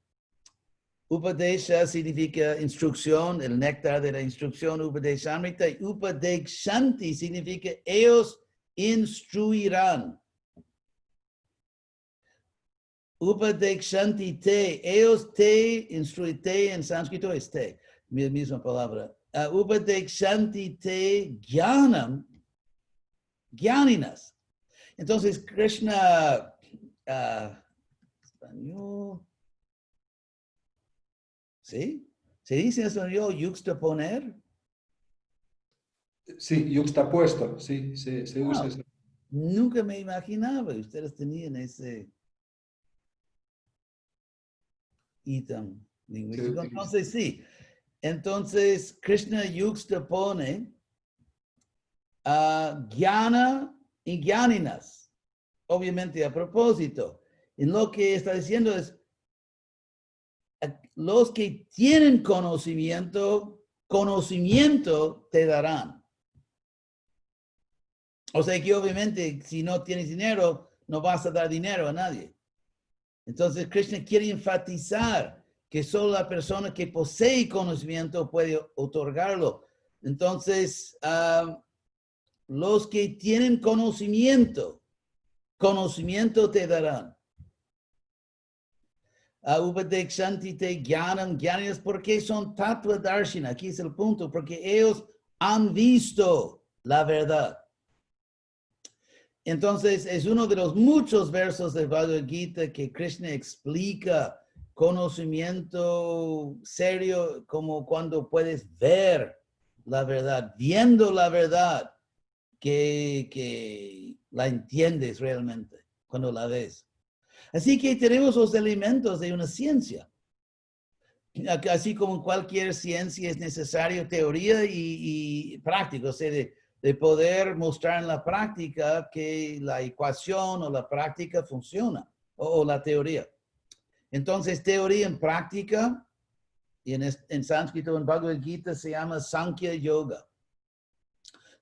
Upadesha significa instrucción, el néctar de la instrucción, upadeshamrita. Y upadekshanti significa ellos instruirán. Upadekshanti te, ellos te instruyen, te en sánscrito es te, misma palabra. Upadekshanti te jnanam, jnaninas. Entonces, Krishna, español, ¿sí? ¿Se dice en español yuxtaponer? Sí, yuxtapuesto, sí, se usa Wow. eso. Nunca me imaginaba que ustedes tenían ese ítem lingüístico. Sí. Entonces, sí. Entonces, Krishna yuxtapone jnana y jnaninas. Obviamente, a propósito. En lo que está diciendo es, los que tienen conocimiento, conocimiento te darán. O sea que obviamente si no tienes dinero, no vas a dar dinero a nadie. Entonces Krishna quiere enfatizar que solo la persona que posee conocimiento puede otorgarlo. Entonces, los que tienen conocimiento, conocimiento te darán. Upadekshanti te jnanam jnaninas, porque son tattva darshina. Aquí es el punto, porque ellos han visto la verdad. Entonces, es uno de los muchos versos de Bhagavad Gita que Krishna explica conocimiento serio como cuando puedes ver la verdad, viendo la verdad, que la entiendes realmente cuando la ves. Así que tenemos los elementos de una ciencia. Así como en cualquier ciencia es necesario teoría y práctica, o sea, de poder mostrar en la práctica que la ecuación o la práctica funciona, o la teoría. Entonces, teoría en práctica, y en sánscrito, en Bhagavad Gita, se llama Sankhya Yoga.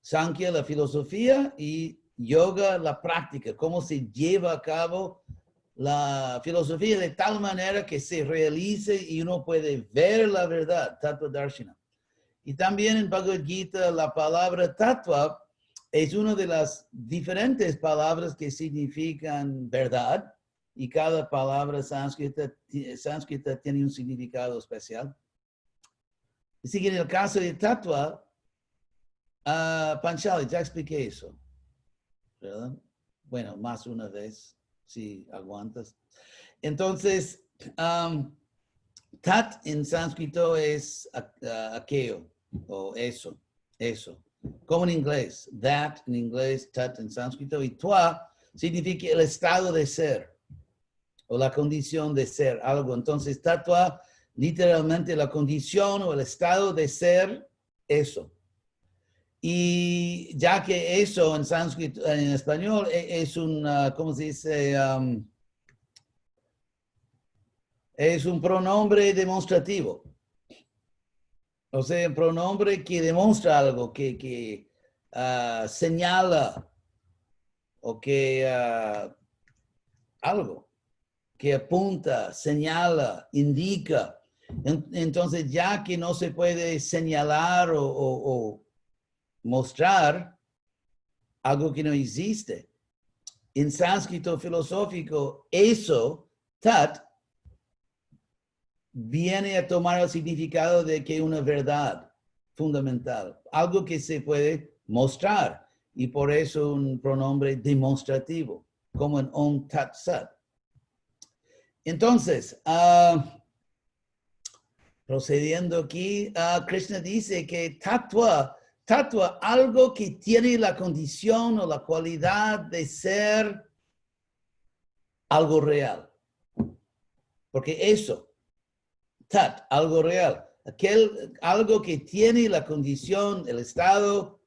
Sankhya, la filosofía, y yoga, la práctica, cómo se lleva a cabo la filosofía de tal manera que se realice y uno puede ver la verdad, Tattva Darshana. Y también en Bhagavad Gita la palabra Tattva es una de las diferentes palabras que significan verdad y cada palabra sánscrita tiene un significado especial. Así que en el caso de Tattva, Panchali, ya expliqué eso, ¿verdad? Bueno, más una vez. Si aguantas. Entonces, tat en sánscrito es aquello, o eso. Como en inglés, that en inglés, tat en sánscrito, y twa significa el estado de ser, o la condición de ser, algo. Entonces, tatva, literalmente la condición o el estado de ser, eso. Y ya que eso en sánscrito, en español, es un, ¿cómo se dice? Es un pronombre demostrativo. O sea, un pronombre que demuestra algo, que señala o que algo, que apunta, señala, indica. Entonces, ya que no se puede señalar o mostrar algo que no existe. En sánscrito filosófico, eso, tat, viene a tomar el significado de que una verdad fundamental, algo que se puede mostrar, y por eso un pronombre demostrativo, como en Om Tat Sat. Entonces, Procediendo aquí, Krishna dice que tattva, algo que tiene la condición o la cualidad de ser algo real. Porque eso, algo real, algo que tiene la condición, el estado,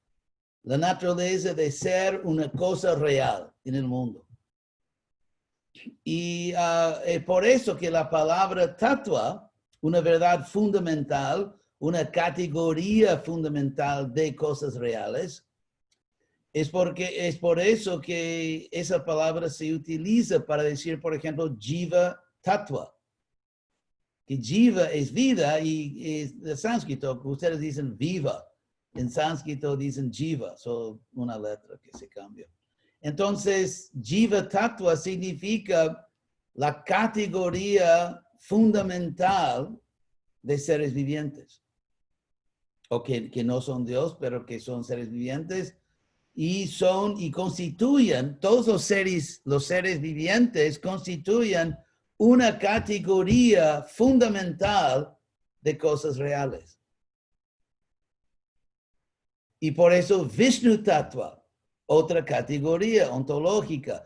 la naturaleza de ser una cosa real en el mundo. Y es por eso que la palabra tattva, una verdad fundamental, una categoría fundamental de cosas reales, es por eso que esa palabra se utiliza para decir, por ejemplo, jiva tattva. Que jiva es vida y en sánscrito, ustedes dicen viva. En sánscrito dicen jiva, solo una letra que se cambia. Entonces, jiva tattva significa la categoría fundamental de seres vivientes. O que no son Dios, pero que son seres vivientes y constituyen, todos los seres vivientes constituyen una categoría fundamental de cosas reales. Y por eso Vishnu Tattva, otra categoría ontológica.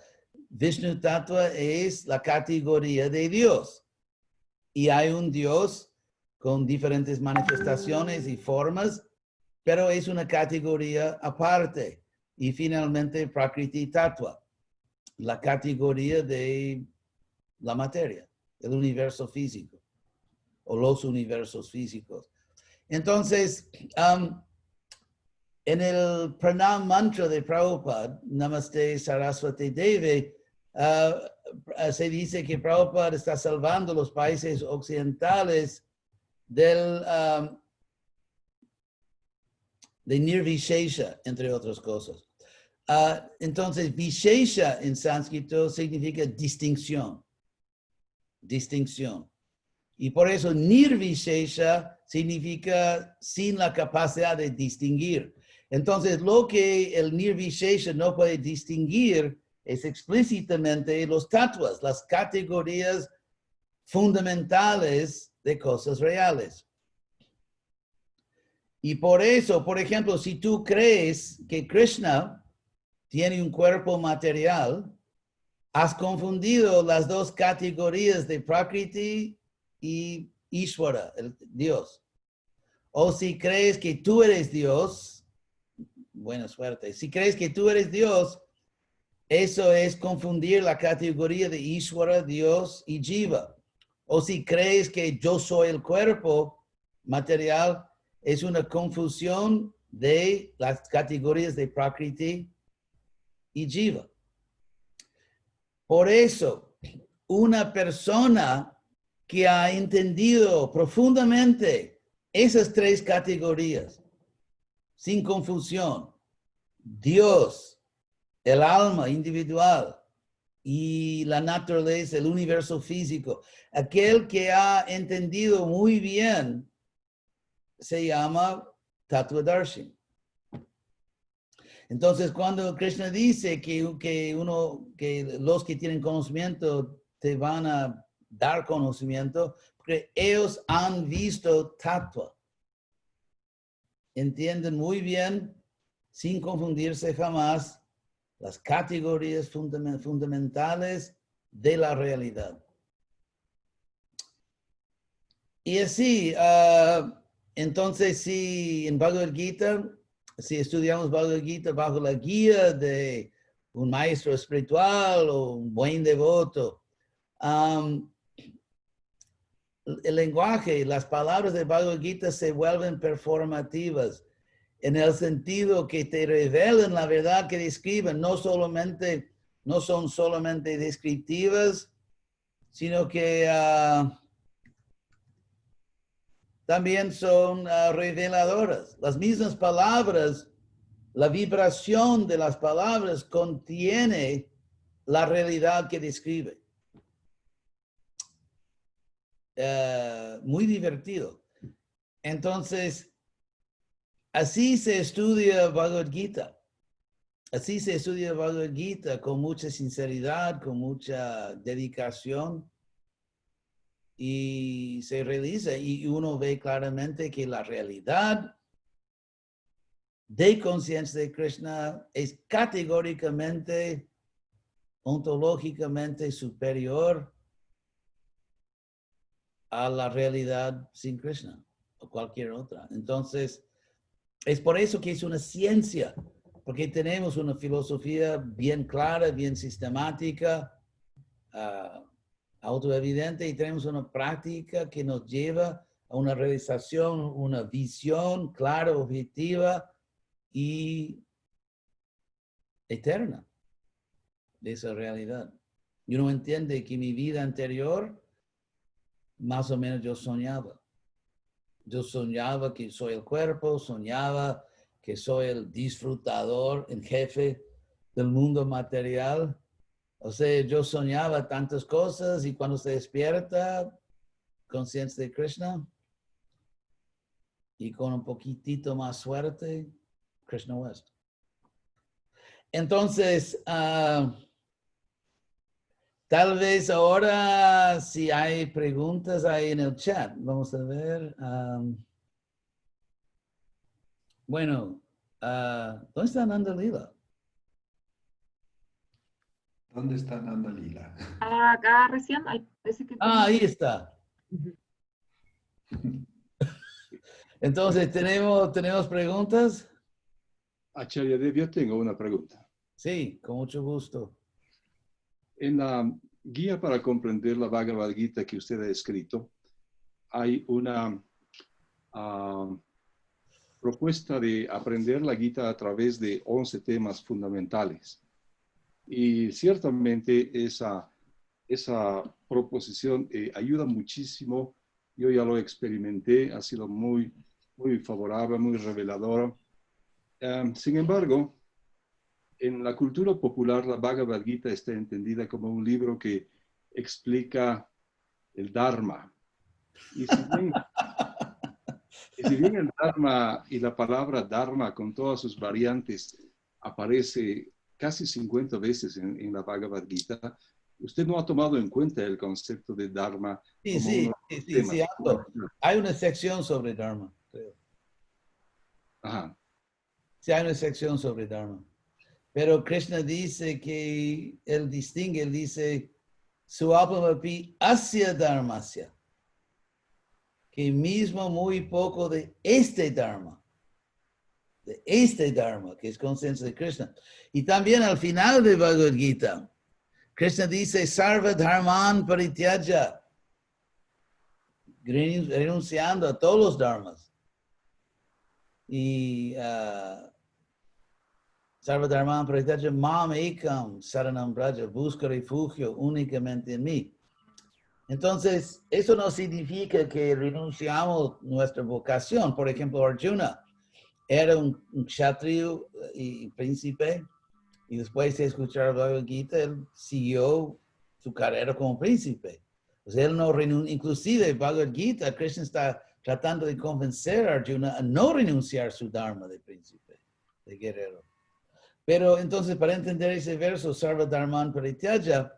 Vishnu Tattva es la categoría de Dios. Y hay un Dios con diferentes manifestaciones y formas, pero es una categoría aparte. Y finalmente Prakriti Tattva, la categoría de la materia, el universo físico, o los universos físicos. Entonces, en el Pranam Mantra de Prabhupada, Namaste Saraswati Devi, se dice que Prabhupada está salvando los países occidentales de Nirvishesha, entre otras cosas. Entonces, Vishesha en sánscrito significa distinción. Distinción. Y por eso Nirvishesha significa sin la capacidad de distinguir. Entonces, lo que el Nirvishesha no puede distinguir es explícitamente los tattvas, las categorías fundamentales de cosas reales. Y por eso, por ejemplo, si tú crees que Krishna tiene un cuerpo material, has confundido las dos categorías de Prakriti y Ishvara, el Dios. O si crees que tú eres Dios, buena suerte. Si crees que tú eres Dios, eso es confundir la categoría de Ishvara, Dios y Jiva. O si crees que yo soy el cuerpo material, es una confusión de las categorías de Prakriti y Jiva. Por eso, una persona que ha entendido profundamente esas tres categorías, sin confusión, Dios, el alma individual y la naturaleza, el universo físico, aquel que ha entendido muy bien, se llama Tattvadarshi. Entonces, cuando Krishna dice que los que tienen conocimiento te van a dar conocimiento, porque ellos han visto tattva. Entienden muy bien, sin confundirse jamás, las categorías fundamentales de la realidad. Y así, entonces, si en Bhagavad Gita, si estudiamos Bhagavad Gita bajo la guía de un maestro espiritual o un buen devoto, el lenguaje, las palabras de Bhagavad Gita se vuelven performativas en el sentido que te revelan la verdad que describen, no son solamente descriptivas, sino que también son reveladoras. Las mismas palabras, la vibración de las palabras contiene la realidad que describe. Muy divertido. Entonces, así se estudia Bhagavad Gita. Así se estudia Bhagavad Gita con mucha sinceridad, con mucha dedicación. y se realiza. Y uno ve claramente que la realidad de conciencia de Krishna es categóricamente, ontológicamente superior a la realidad sin Krishna o cualquier otra. Entonces, es por eso que es una ciencia, porque tenemos una filosofía bien clara, bien sistemática, autoevidente, y tenemos una práctica que nos lleva a una realización, una visión clara, objetiva y eterna de esa realidad. Y uno entiende que mi vida anterior, más o menos yo soñaba. Yo soñaba que soy el cuerpo, soñaba que soy el disfrutador, el jefe del mundo material. O sea, yo soñaba tantas cosas y cuando se despierta, conciencia de Krishna, y con un poquitito más suerte, Krishna West. Entonces, tal vez ahora, si hay preguntas ahí en el chat, vamos a ver. Bueno, ¿dónde está Nanda Lila? ¿Dónde está Nanda Lila? Acá recién, parece que Ahí está. Ujú. Entonces, ¿tenemos preguntas? Acharya Dev, yo tengo una pregunta. Sí, con mucho gusto. En la guía para comprender la Bhagavad Gita que usted ha escrito, hay una propuesta de aprender la Gita a través de 11 temas fundamentales. Y ciertamente esa proposición ayuda muchísimo. Yo ya lo experimenté, ha sido muy, muy favorable, muy reveladora. Sin embargo, en la cultura popular, la Bhagavad Gita está entendida como un libro que explica el Dharma. Y si bien el Dharma y la palabra Dharma con todas sus variantes aparece casi 50 veces en la Bhagavad Gita, usted no ha tomado en cuenta el concepto de Dharma Sí, como sí, uno de sí, los sí, temas. sí, hay una sección sobre Dharma, creo. Ajá. Sí, hay una sección sobre Dharma. Pero Krishna dice que él distingue, él dice, Suapamapi asya dharmasya, que mismo muy poco de este Dharma, que es conciencia de Krishna. Y también al final de Bhagavad Gita, Krishna dice, Sarva Dharman Parityaja, renunciando a todos los dharmas. Y Sarva Dharman Parityaja Mam Ekam Saranam Braja, busca refugio únicamente en mí. Entonces, eso no significa que renunciamos nuestra vocación. Por ejemplo, Arjuna era un kshatriyo y príncipe, y después de escuchar el Bhagavad Gita, él siguió su carrera como príncipe. O sea, él no renunció, inclusive Bhagavad Gita, Krishna está tratando de convencer a Arjuna a no renunciar a su dharma de príncipe, de guerrero. Pero entonces, para entender ese verso, Sarva Dharman Parityaja,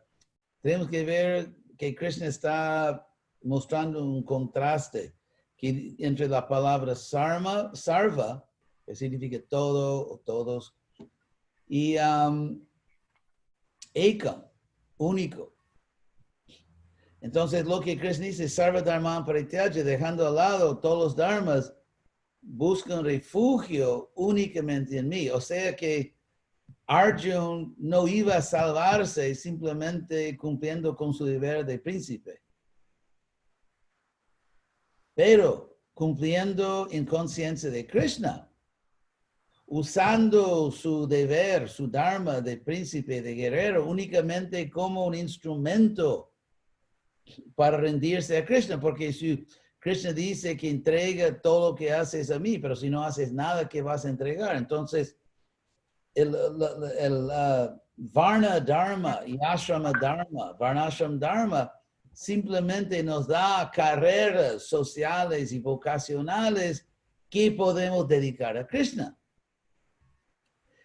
tenemos que ver que Krishna está mostrando un contraste que entre la palabra sarva, que significa todo o todos, y ekam, único. Entonces, lo que Krishna dice, sarva dharman parityaja, dejando al lado todos los dharmas, buscan refugio únicamente en mí. O sea que Arjuna no iba a salvarse simplemente cumpliendo con su deber de príncipe, pero cumpliendo en conciencia de Krishna, usando su deber, su dharma de príncipe, de guerrero, únicamente como un instrumento para rendirse a Krishna, porque si Krishna dice que entrega todo lo que haces a mí, pero si no haces nada, ¿qué vas a entregar? Entonces, el Varna Dharma y Ashrama Dharma, Varnashram Dharma, simplemente nos da carreras sociales y vocacionales que podemos dedicar a Krishna.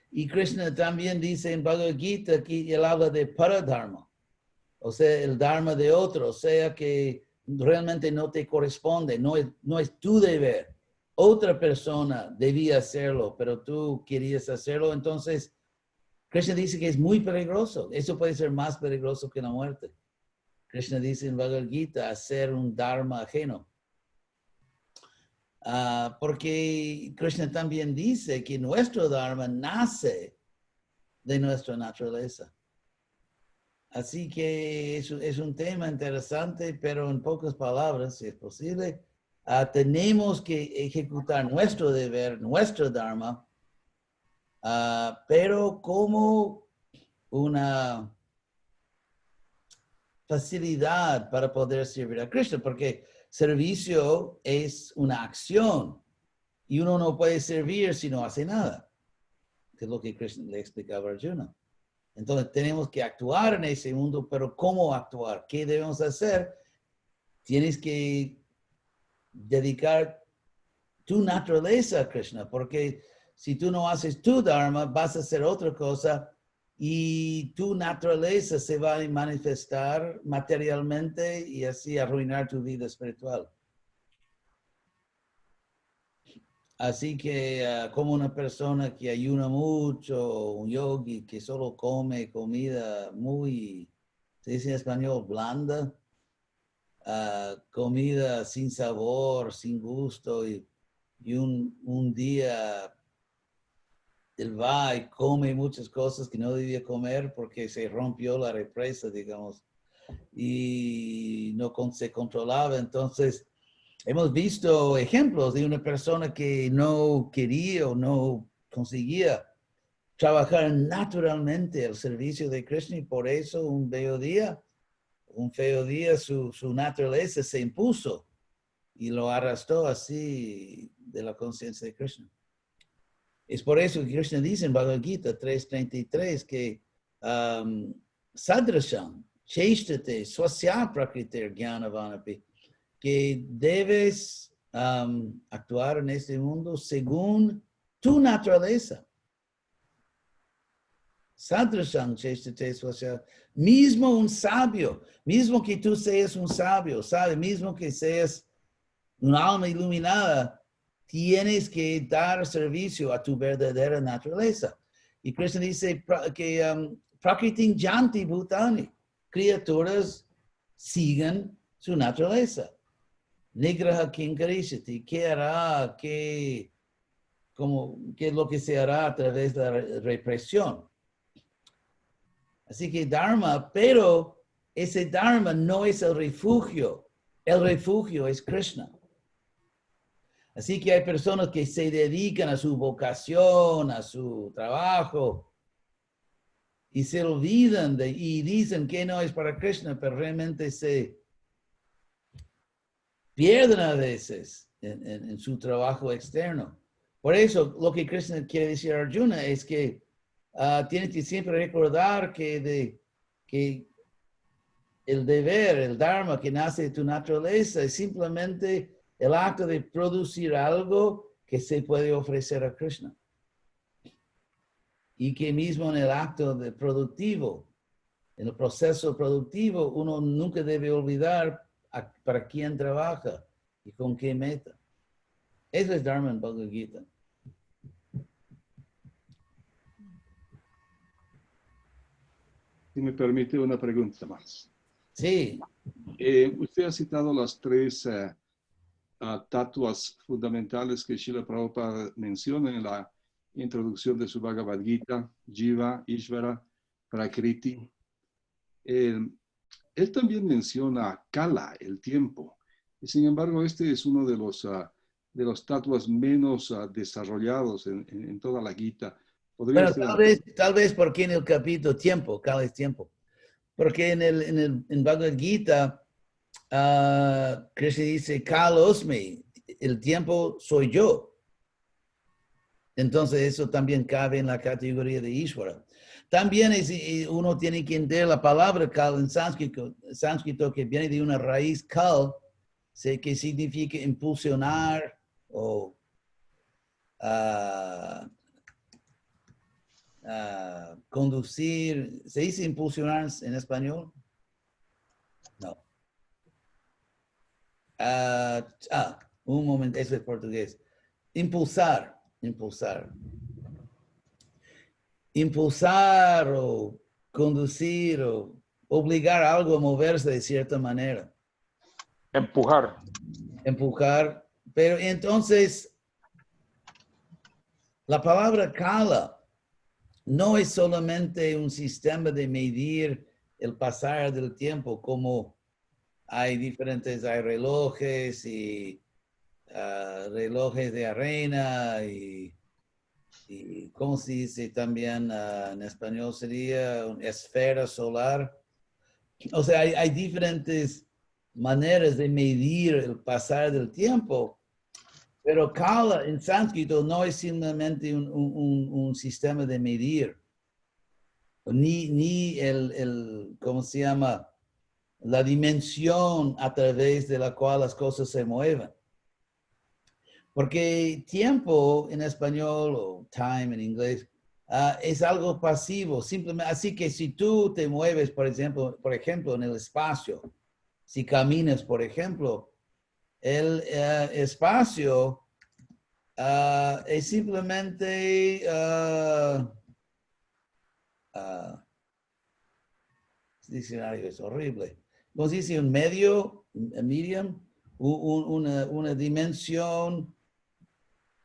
Y Krishna también dice en Bhagavad Gita que él habla de Paradharma, o sea, el Dharma de otro, o sea que realmente no te corresponde, no es tu deber. Otra persona debía hacerlo, pero tú querías hacerlo. Entonces, Krishna dice que es muy peligroso. Eso puede ser más peligroso que la muerte. Krishna dice en Bhagavad Gita, hacer un dharma ajeno. Porque Krishna también dice que nuestro dharma nace de nuestra naturaleza. Así que es un tema interesante, pero en pocas palabras, si es posible, tenemos que ejecutar nuestro deber, nuestro dharma, pero como una facilidad para poder servir a Krishna, porque servicio es una acción y uno no puede servir si no hace nada, que es lo que Krishna le explicaba a Arjuna. Entonces tenemos que actuar en ese mundo, pero ¿cómo actuar? ¿Qué debemos hacer? Tienes que dedicar tu naturaleza a Krishna, porque si tú no haces tu dharma, vas a hacer otra cosa y tu naturaleza se va a manifestar materialmente y así arruinar tu vida espiritual. Así que como una persona que ayuna mucho, un yogi que solo come comida muy, se dice en español, blanda, comida sin sabor, sin gusto, y un día él va y come muchas cosas que no debía comer porque se rompió la represa, digamos, y no se controlaba. Entonces, hemos visto ejemplos de una persona que no quería o no conseguía trabajar naturalmente al servicio de Krishna y por eso un feo día su naturaleza se impuso y lo arrastró así de la conciencia de Krishna. Es por eso que Krishna dice en Bhagavad Gita 3.33 que sadrasham, cheshtate, swasya prakritir jnanavanapi, que debes actuar en este mundo según tu naturaleza. Sadrasham, cheshtate, swasya. Mismo un sabio, mismo que tú seas un sabio, ¿sabe? Mismo que seas un alma iluminada, tienes que dar servicio a tu verdadera naturaleza. Y Krishna dice que prakritim janti bhutani, criaturas sigan su naturaleza. Nigraha kinkarishati, ¿qué hará? ¿Qué es lo que se hará a través de la represión? Así que Dharma, pero ese Dharma no es el refugio es Krishna. Así que hay personas que se dedican a su vocación, a su trabajo, y se olvidan y dicen que no es para Krishna, pero realmente se pierden a veces en su trabajo externo. Por eso, lo que Krishna quiere decir a Arjuna es que tienes que siempre recordar que el deber, el dharma que nace de tu naturaleza es simplemente el acto de producir algo que se puede ofrecer a Krishna. Y que mismo en el acto de productivo, en el proceso productivo, uno nunca debe olvidar para quién trabaja y con qué meta. Eso es Dharma en Bhagavad Gita. Si me permite una pregunta más. Sí, Usted ha citado las tres tatuas fundamentales que Srila Prabhupada menciona en la introducción de su Bhagavad Gita, Jiva, Ishvara, Prakriti. Él también menciona Kala, el tiempo. Y sin embargo, este es uno de los tatuas menos desarrollados en toda la Gita. ¿Podría bueno, usted tal vez porque en el capítulo tiempo, Kala es tiempo. Porque en Bhagavad Gita, Krishna dice, Kalosmi, el tiempo soy yo. Entonces eso también cabe en la categoría de Ishvara. También uno tiene que entender la palabra Kal en sánscrito que viene de una raíz Kal, que significa impulsionar o conducir. ¿Se dice impulsionar en español? No. Un momento, eso es portugués. Impulsar, impulsar. Impulsar o conducir o obligar a algo a moverse de cierta manera. Empujar. Empujar. Pero entonces, la palabra kala no es solamente un sistema de medir el pasar del tiempo, como hay relojes y relojes de arena y ¿cómo se dice también en español? Sería una esfera solar. O sea, hay diferentes maneras de medir el pasar del tiempo, pero kala en sánscrito no es simplemente un sistema de medir, ni ¿cómo se llama? La dimensión a través de la cual las cosas se mueven. Porque tiempo en español o time en inglés es algo pasivo, simplemente. Así que si tú te mueves, por ejemplo, en el espacio, si caminas, por ejemplo, el espacio es simplemente este diccionario es horrible. ¿Cómo se dice? Un medio, un medium, una dimensión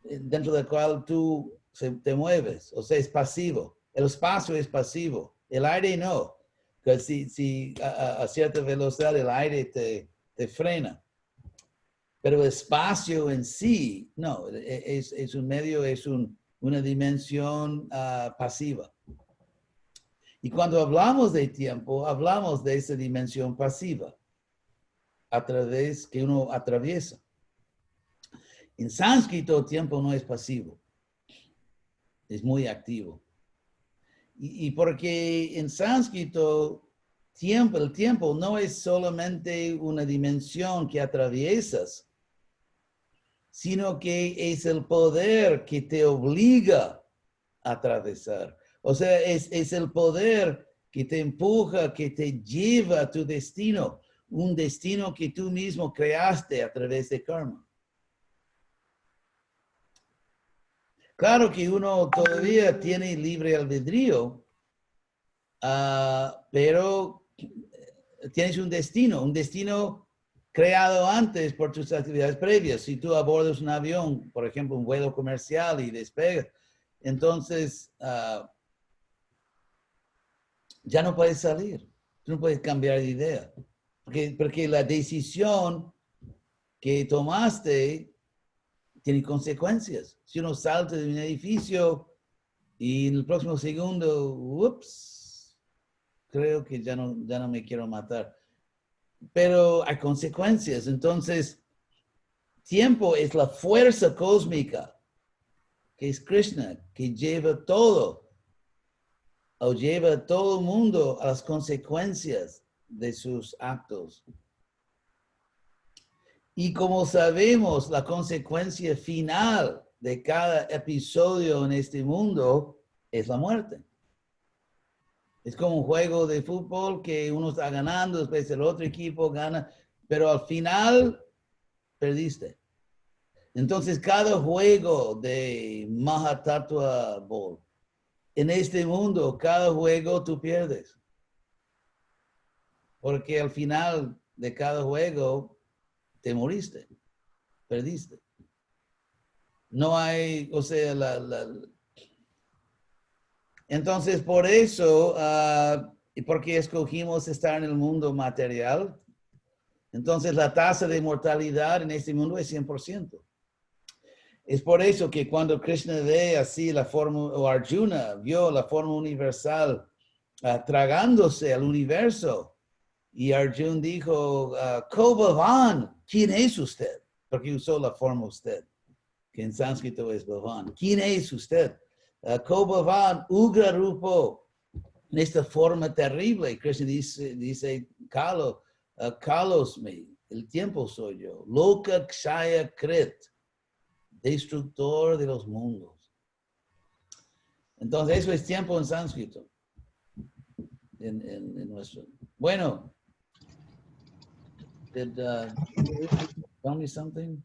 dentro de la cual tú te mueves, o sea, es pasivo. El espacio es pasivo, el aire no. Que si a cierta velocidad el aire te frena. Pero el espacio en sí, no, es un medio, es una dimensión pasiva. Y cuando hablamos de tiempo, hablamos de esa dimensión pasiva a través que uno atraviesa. En sánscrito, tiempo no es pasivo, es muy activo. Y porque en sánscrito, el tiempo no es solamente una dimensión que atraviesas, sino que es el poder que te obliga a atravesar. O sea, es el poder que te empuja, que te lleva a tu destino, un destino que tú mismo creaste a través de karma. Claro que uno todavía tiene libre albedrío, pero tienes un destino creado antes por tus actividades previas. Si tú abordas un avión, por ejemplo, un vuelo comercial y despegas, entonces ya no puedes salir. Tú no puedes cambiar de idea. Porque la decisión que tomaste tiene consecuencias. Si uno salta de un edificio y en el próximo segundo, ups, creo que ya no me quiero matar. Pero hay consecuencias. Entonces, tiempo es la fuerza cósmica, que es Krishna, que lleva todo, o lleva a todo el mundo a las consecuencias de sus actos. Y como sabemos, la consecuencia final de cada episodio en este mundo es la muerte. Es como un juego de fútbol que uno está ganando, después el otro equipo gana, pero al final perdiste. Entonces, cada juego de Mahatattva Ball, en este mundo, cada juego tú pierdes. Porque al final de cada juego te moriste, perdiste. No hay, o sea, entonces por eso, y porque escogimos estar en el mundo material, entonces la tasa de mortalidad en este mundo es 100%. Es por eso que cuando Krishna ve así la forma, o Arjuna vio la forma universal tragándose al universo, y Arjuna dijo, Ko Bhavan, ¿quién es usted? Porque usó la forma usted, que en sánscrito es Bhavan. ¿Quién es usted? Ko Bhavan, Ugra Rupo, en esta forma terrible. Krishna dice Kalos me, el tiempo soy yo. Loka Kshaya Krit, destructor de los mundos. Entonces, eso es tiempo en sánscrito. En nuestro. Bueno, Did tell me something?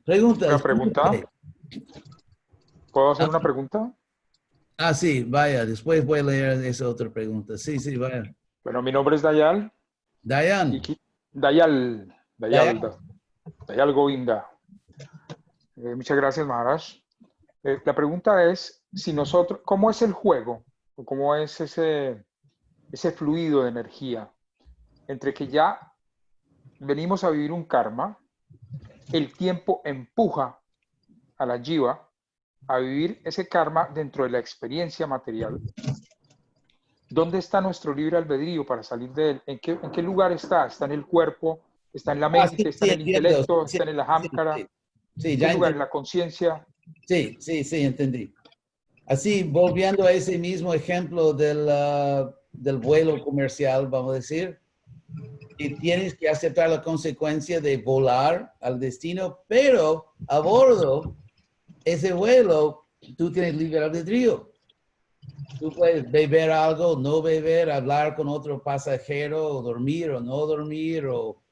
Preguntas. ¿Una pregunta? ¿Puedo hacer una pregunta? Sí, vaya, después voy a leer esa otra pregunta. Sí, vaya. Bueno, mi nombre es Dayal. Dayan. Dayal Dayal. Dayal Govinda. Muchas gracias, Maharaj. La pregunta es, si nosotros, ¿cómo es el juego? ¿O cómo es ese fluido de energía entre que ya venimos a vivir un karma, el tiempo empuja a la jiva a vivir ese karma dentro de la experiencia material? ¿Dónde está nuestro libre albedrío para salir de él? ¿En qué lugar está? ¿Está en el cuerpo? ¿Está en la mente? ¿Está en el Entiendo. intelecto? Sí, ¿Está en el ahamkara? sí, ¿En ya qué lugar? ¿En entendí. la conciencia? Sí, entendí. Así, volviendo a ese mismo ejemplo del vuelo comercial, vamos a decir, y tienes que aceptar la consecuencia de volar al destino, pero a bordo, ese vuelo, tú tienes libre albedrío. Tú puedes beber algo, no beber, hablar con otro pasajero, o dormir o no dormir, o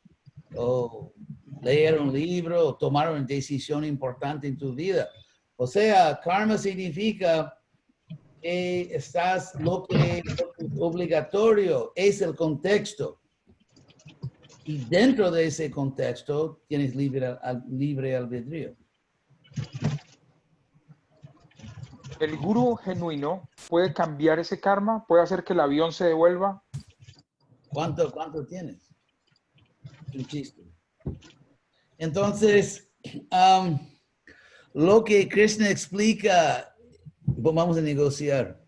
leer un libro, o tomar una decisión importante en tu vida. O sea, karma significa que lo que es obligatorio es el contexto. Y dentro de ese contexto tienes libre albedrío. ¿El gurú genuino puede cambiar ese karma? ¿Puede hacer que el avión se devuelva? ¿Cuánto tienes? Un chiste. Entonces, lo que Krishna explica, vamos a negociar.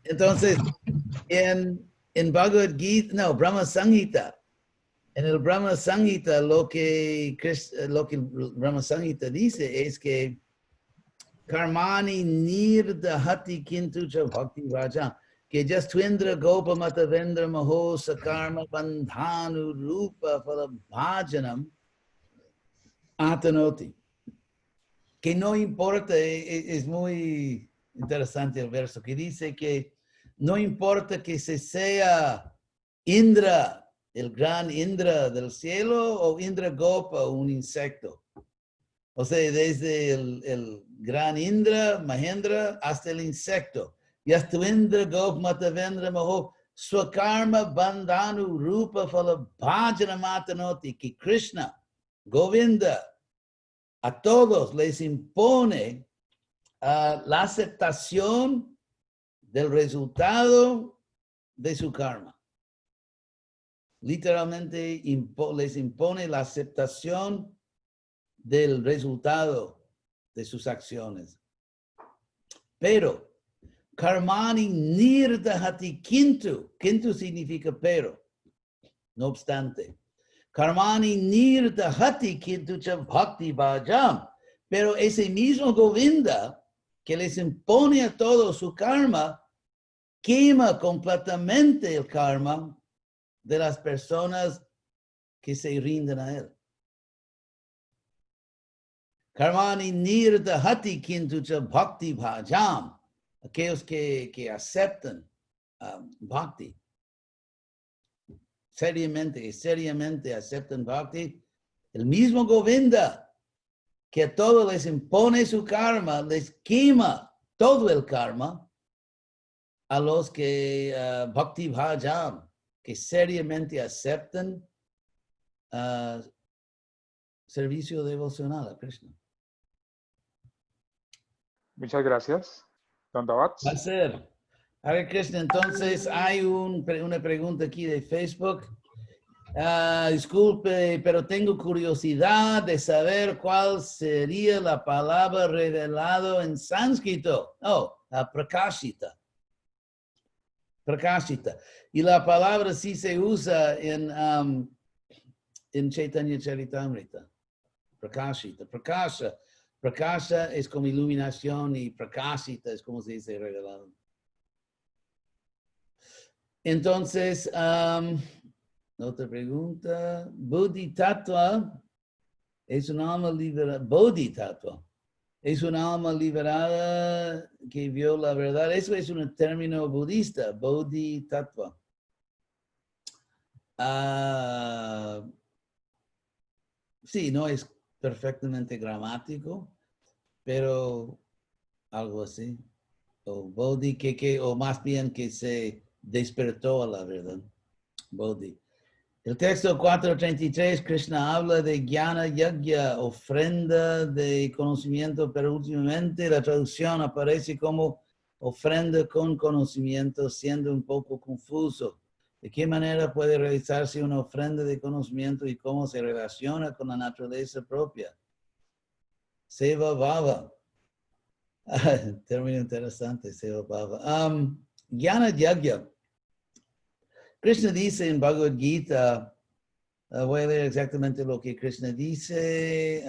Entonces, en Bhagavad Gita, no, Brahma Samhita, en el Brahma Samhita, lo que Brahma Samhita dice es que Karmani nirdahati kintu cha bhakti raja, que Jastvendra Gopa Matavendra Maho Sakarma Bandhanu Rupa Falabhajanam Atanoti. Que no importa, es muy interesante el verso, que dice que no importa que se sea Indra, el gran Indra del cielo, o Indra Gopa, un insecto. O sea, desde el gran Indra, Mahendra, hasta el insecto. Yastvendra Gopa Matavendra Maho Swakarma Bandhanu Rupa Falabhajana Matanoti, que Krishna, Govinda, a todos les impone la aceptación del resultado de su karma. Literalmente les impone la aceptación del resultado de sus acciones. Pero, karmani nirdahati kintu, kintu significa pero, no obstante. Karmani nirdahati kintu cha bhakti bhajam. Pero ese mismo Govinda que les impone a todos su karma, quema completamente el karma de las personas que se rinden a él. Karmani nirdahati kintu cha bhakti bhajam. Aquellos que aceptan bhakti. Seriamente aceptan bhakti. El mismo Govinda que a todos les impone su karma, les quema todo el karma a los que bhakti bhajam, que seriamente aceptan servicio devocional a Krishna. Muchas gracias. Dandavat. Placer. Hare Krishna, entonces hay una pregunta aquí de Facebook. Disculpe, pero tengo curiosidad de saber cuál sería la palabra revelado en sánscrito. Prakashita. Prakashita. Y la palabra sí se usa en Chaitanya Charitamrita. Prakashita. Prakasha es como iluminación y prakashita es como se dice revelado. Entonces, otra pregunta. Bodhitattva es un alma liberada. Bodhitattva es un alma liberada que vio la verdad. Eso es un término budista, Bodhitattva. Sí, no es perfectamente gramático, pero algo así. O Bodhi, o más bien que se despertó a la verdad. Bodhi. El texto 4.33, Krishna habla de Jnana Yajna, ofrenda de conocimiento, pero últimamente la traducción aparece como ofrenda con conocimiento, siendo un poco confuso. ¿De qué manera puede realizarse una ofrenda de conocimiento y cómo se relaciona con la naturaleza propia? Seva Bhava. Término interesante, Seva Bhava. Jnana Yajna. Krishna dice en Bhagavad Gita, voy a leer exactamente lo que Krishna dice.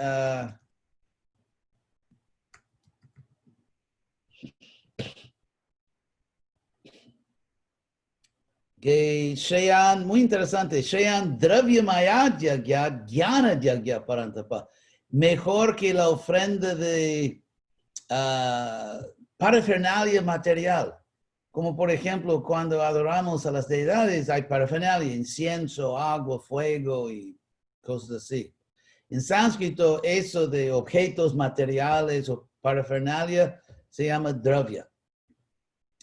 Que Shayan, muy interesante, Shayan Dravyamaya Yagya, Jnana Yagya Parantapa. Mejor que la ofrenda de parafernalia material. Como por ejemplo, cuando adoramos a las deidades, hay parafernalia, incienso, agua, fuego y cosas así. En sánscrito, eso de objetos materiales o parafernalia se llama dravya.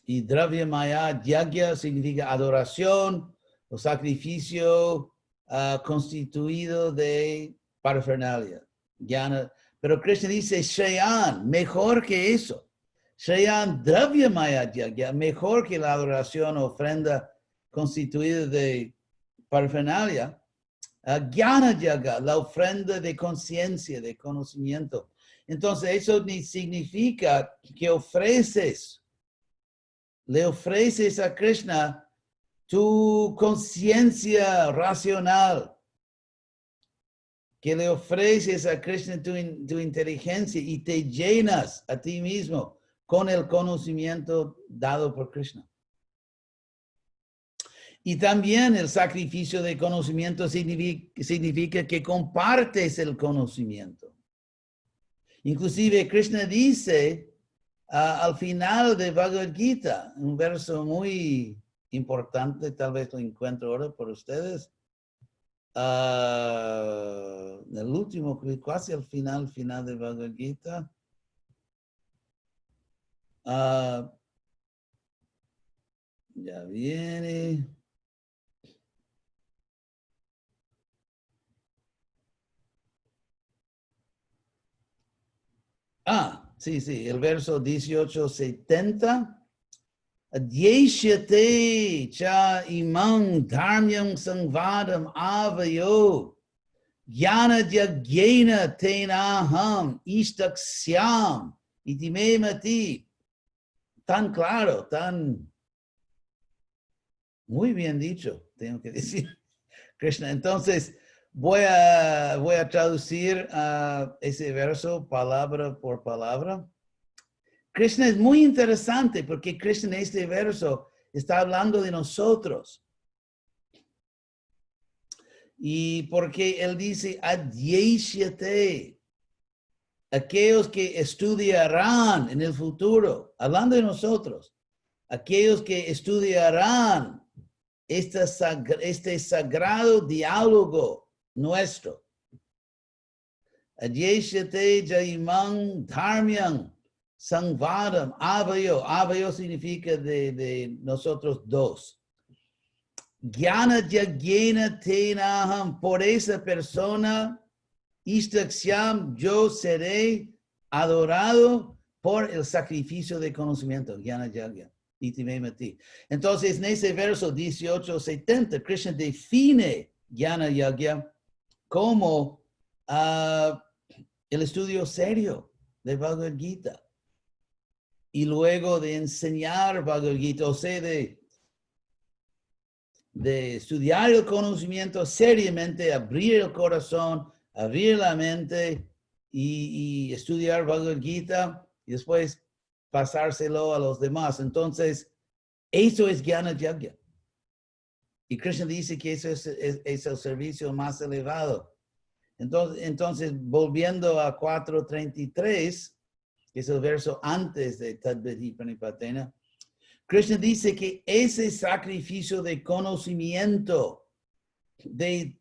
Y dravya maya yagya significa adoración o sacrificio constituido de parafernalia. Pero Krishna dice, Shayan, mejor que eso. Shayan dravya maya yagya, mejor que la adoración o ofrenda constituida de parafernalia. Jnana Yagya, la ofrenda de conciencia, de conocimiento. Entonces, eso significa que le ofreces a Krishna tu conciencia racional, que le ofreces a Krishna tu inteligencia y te llenas a ti mismo con el conocimiento dado por Krishna. Y también el sacrificio de conocimiento significa que compartes el conocimiento. Inclusive Krishna dice al final de Bhagavad Gita, un verso muy importante, tal vez lo encuentro ahora por ustedes, el último, casi al final de Bhagavad Gita. Ya viene. Sí, el verso 18:70. Adyeshyate cha imang dharmyam sangvadam avayo jnana jagyena tenaham ishtaksyam itimemati. Tan claro, tan muy bien dicho, tengo que decir, Krishna. Entonces, voy a traducir ese verso palabra por palabra. Krishna es muy interesante porque Krishna en este verso está hablando de nosotros. Y porque él dice, adyeshyate, aquellos que estudiarán en el futuro, hablando de nosotros, aquellos que estudiarán este sagrado diálogo nuestro. Adyeshyate jaimang dharmyam sangvadam avayo. Avayo significa de nosotros dos. Jnana jagyena tenaham, por esa persona, ishtaksyam, yo seré adorado por el sacrificio de conocimiento. Jnana yagya. Entonces, en ese verso 18:70, Krishna define Jnana Yagya como el estudio serio de Bhagavad Gita. Y luego de enseñar Bhagavad Gita, o sea, de estudiar el conocimiento seriamente, abrir el corazón, abrir la mente y estudiar Bhagavad Gita y después pasárselo a los demás. Entonces, eso es Jnana Yagya. Y Krishna dice que eso es el servicio más elevado. Entonces, volviendo a 4.33, que es el verso antes de Tadviti Pranipatena, Krishna dice que ese sacrificio de conocimiento de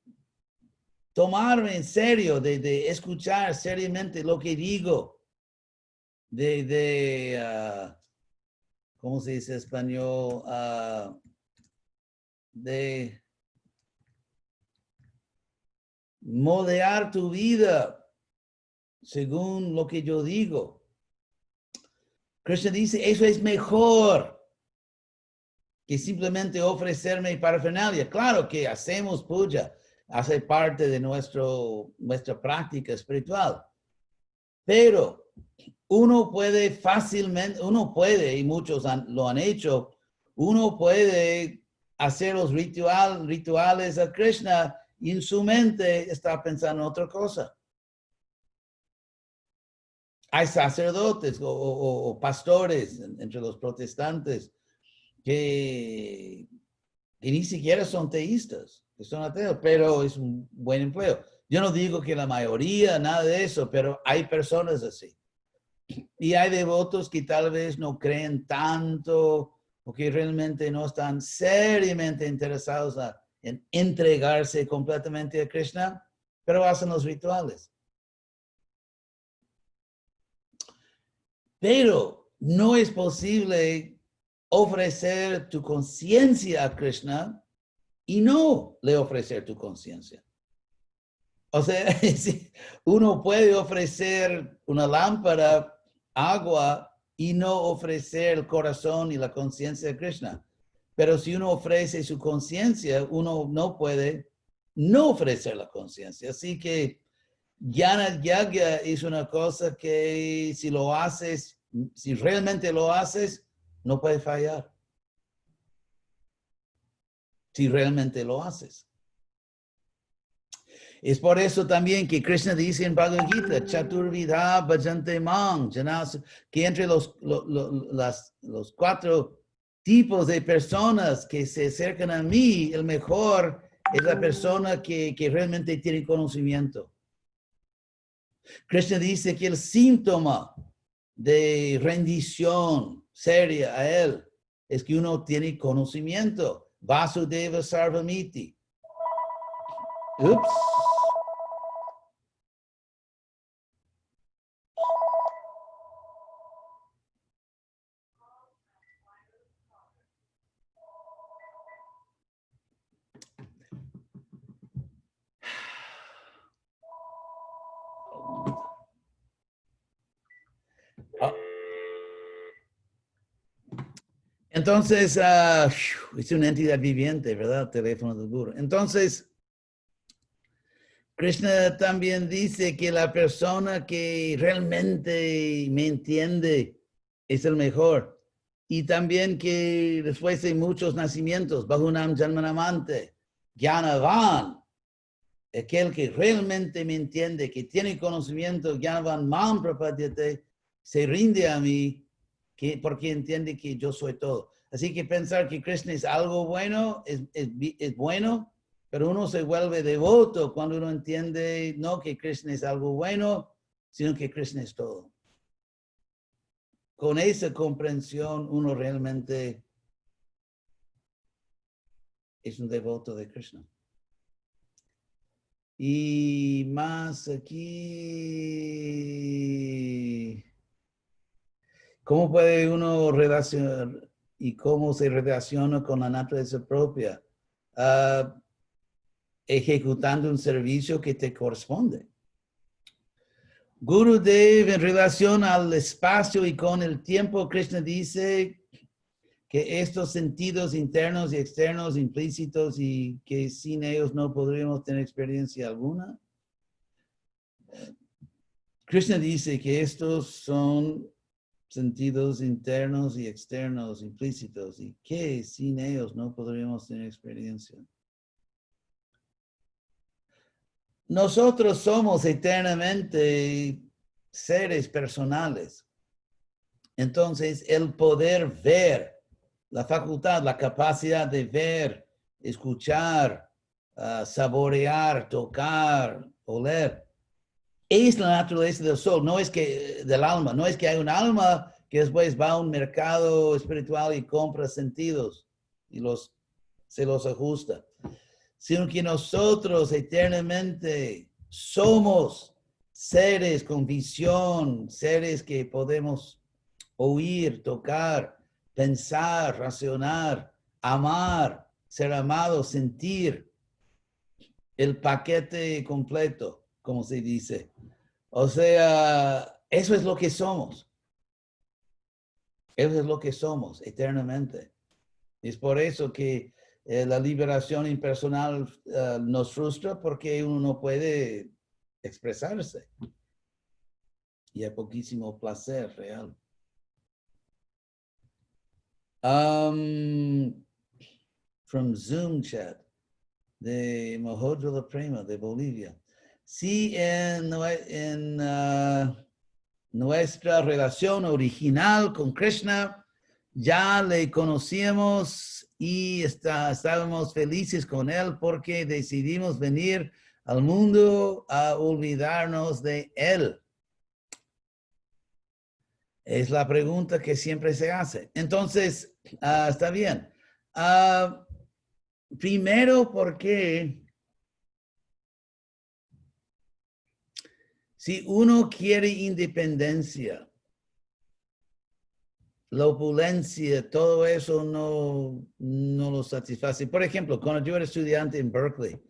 tomarme en serio, de escuchar seriamente lo que digo, ¿cómo se dice en español? De moldear tu vida según lo que yo digo. Krishna dice, eso es mejor que simplemente ofrecerme parafernalia. Claro que hacemos puja, hace parte de nuestra práctica espiritual. Pero uno puede fácilmente, y muchos lo han hecho, uno puede hacer los rituales a Krishna y en su mente está pensando en otra cosa. Hay sacerdotes o pastores entre los protestantes que ni siquiera son teístas, que son ateos, pero es un buen empleo. Yo no digo que la mayoría, nada de eso, pero hay personas así. Y hay devotos que tal vez no creen tanto o que realmente no están seriamente interesados en entregarse completamente a Krishna, pero hacen los rituales. Pero no es posible ofrecer tu conciencia a Krishna y no le ofrecer tu conciencia. O sea, uno puede ofrecer una lámpara, agua, y no ofrecer el corazón y la conciencia de Krishna. Pero si uno ofrece su conciencia, uno no puede no ofrecer la conciencia. Así que Jnana Yagya es una cosa que si lo haces, si realmente lo haces, no puede fallar. Si realmente lo haces. Es por eso también que Krishna dice en Bhagavad Gita, Chaturvidha bhajante mang, que entre los 4 tipos de personas que se acercan a mí, el mejor es la persona que realmente tiene conocimiento. Krishna dice que el síntoma de rendición seria a él es que uno tiene conocimiento. Vasudeva Sarvamiti. Ups. Entonces, es una entidad viviente, ¿verdad? Teléfono del guru. Entonces, Krishna también dice que la persona que realmente me entiende es el mejor. Y también que después de muchos nacimientos, Bahunam Janmanamante, Jnanavan, aquel que realmente me entiende, que tiene conocimiento, Jnanavan Mam Prapadyate, se rinde a mí, porque entiende que yo soy todo. Así que pensar que Krishna es algo bueno es bueno, pero uno se vuelve devoto cuando uno entiende no que Krishna es algo bueno, sino que Krishna es todo. Con esa comprensión uno realmente es un devoto de Krishna. Y más aquí, ¿cómo puede uno relacionar y cómo se relaciona con la naturaleza propia? Ejecutando un servicio que te corresponde. Gurudev, en relación al espacio y con el tiempo, Krishna dice que estos sentidos internos y externos implícitos y que sin ellos no podríamos tener experiencia alguna. Krishna dice que estos son sentidos internos y externos implícitos y que sin ellos no podríamos tener experiencia. Nosotros somos eternamente seres personales. Entonces, el poder ver, la facultad, la capacidad de ver, escuchar, saborear, tocar, oler, es la naturaleza del sol, no es que del alma, no es que hay un alma que después va a un mercado espiritual y compra sentidos y se los ajusta. sino que nosotros eternamente somos seres con visión, seres que podemos oír, tocar, pensar, razonar, amar, ser amados, sentir, el paquete completo, como se dice. O sea, eso es lo que somos. Eso es lo que somos eternamente. Es por eso que la liberación impersonal nos frustra, porque uno no puede expresarse. Y hay poquísimo placer real. From Zoom chat de Mojojo La Prima de Bolivia. Sí, en nuestra relación original con Krishna, ya le conocíamos y estábamos felices con él porque decidimos venir al mundo a olvidarnos de él. Es la pregunta que siempre se hace. Entonces, está bien. Primero, porque si uno quiere independencia, la opulencia, todo eso no lo satisface. Por ejemplo, cuando yo era estudiante en Berkeley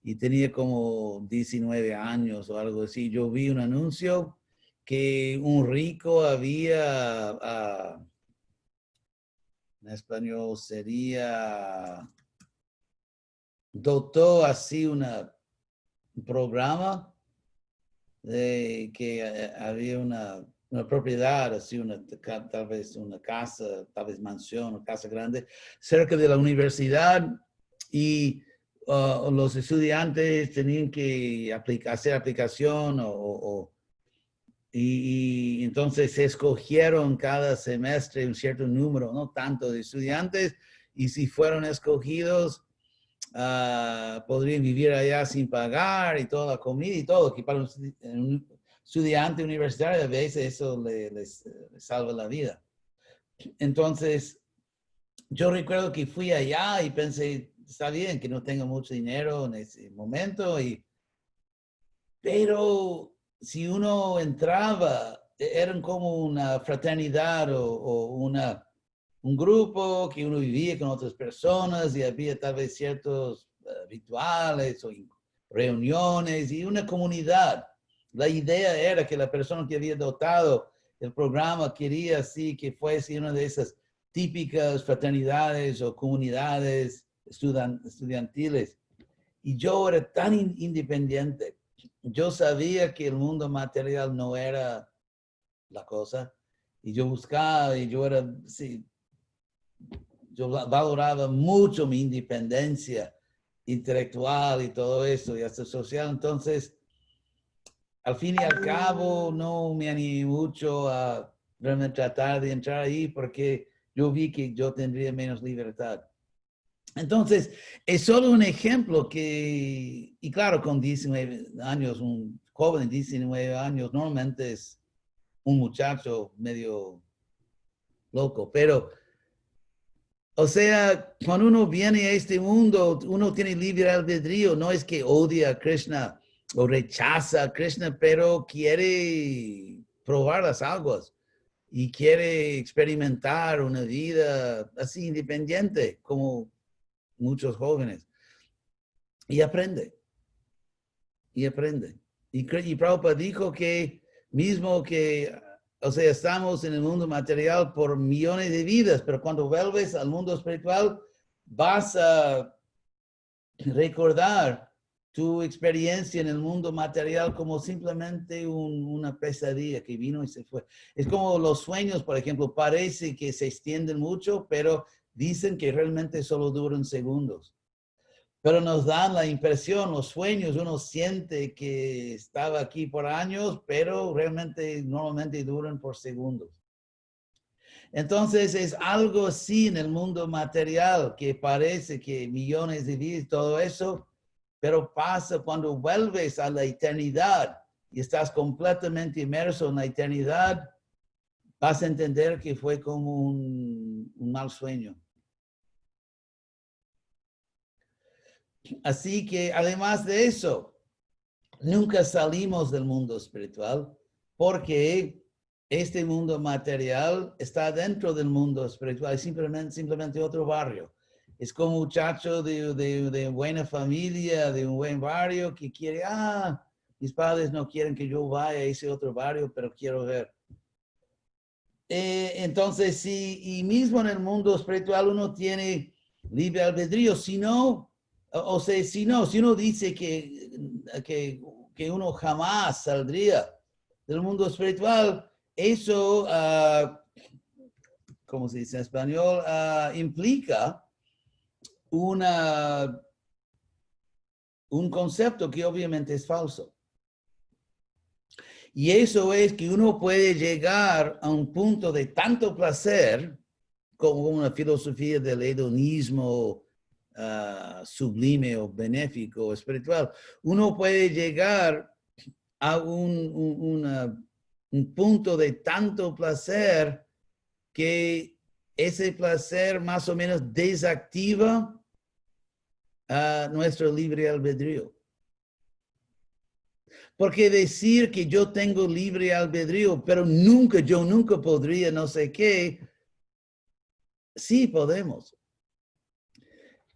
y tenía como 19 años o algo así, yo vi un anuncio que un rico había, en español sería, dotó así un programa de que había una propiedad, así tal vez una casa, tal vez mansión, una casa grande, cerca de la universidad, y los estudiantes tenían que hacer aplicación y entonces se escogieron cada semestre un cierto número, no tanto de estudiantes, y si fueron escogidos, podrían vivir allá sin pagar y toda la comida y todo, que para un estudiante universitario a veces eso les salva la vida. Entonces, yo recuerdo que fui allá y pensé, está bien que no tengo mucho dinero en ese momento, pero si uno entraba, eran como una fraternidad o un grupo que uno vivía con otras personas y había tal vez ciertos rituales o reuniones y una comunidad. La idea era que la persona que había dotado el programa quería así que fuese una de esas típicas fraternidades o comunidades estudiantiles. Y yo era tan independiente. Yo sabía que el mundo material no era la cosa. Y yo buscaba, y yo era, sí, yo valoraba mucho mi independencia intelectual y todo eso, y hasta social. Entonces, al fin y al cabo, no me animé mucho a realmente tratar de entrar ahí porque yo vi que yo tendría menos libertad. Entonces, es solo un ejemplo que, y claro, con 19 años, un joven de 19 años normalmente es un muchacho medio loco, pero, o sea, cuando uno viene a este mundo, uno tiene libre albedrío, no es que odia a Krishna o rechaza a Krishna, pero quiere probar las aguas y quiere experimentar una vida así independiente, como muchos jóvenes. Y aprende. Y aprende. Y Prabhupada dijo que mismo que, o sea, estamos en el mundo material por millones de vidas, pero cuando vuelves al mundo espiritual, vas a recordar tu experiencia en el mundo material como simplemente una pesadilla que vino y se fue. Es como los sueños, por ejemplo, parece que se extienden mucho, pero dicen que realmente solo duran segundos. Pero nos dan la impresión, los sueños, uno siente que estaba aquí por años, pero realmente normalmente duran por segundos. Entonces es algo así en el mundo material, que parece que millones de vidas, todo eso, pero pasa cuando vuelves a la eternidad y estás completamente inmerso en la eternidad, vas a entender que fue como un mal sueño. Así que además de eso, nunca salimos del mundo espiritual porque este mundo material está dentro del mundo espiritual, es simplemente otro barrio. Es como un muchacho de buena familia, de un buen barrio que quiere, mis padres no quieren que yo vaya a ese otro barrio, pero quiero ver. Entonces, sí, y mismo en el mundo espiritual uno tiene libre albedrío, si no, si uno dice que uno jamás saldría del mundo espiritual, eso, ¿cómo se dice en español? Implica un concepto que obviamente es falso. Y eso es que uno puede llegar a un punto de tanto placer, como una filosofía del hedonismo sublime o benéfico o espiritual. Uno puede llegar a un punto de tanto placer que ese placer más o menos desactiva nuestro libre albedrío. Porque decir que yo tengo libre albedrío, pero yo nunca podría no sé qué, sí podemos.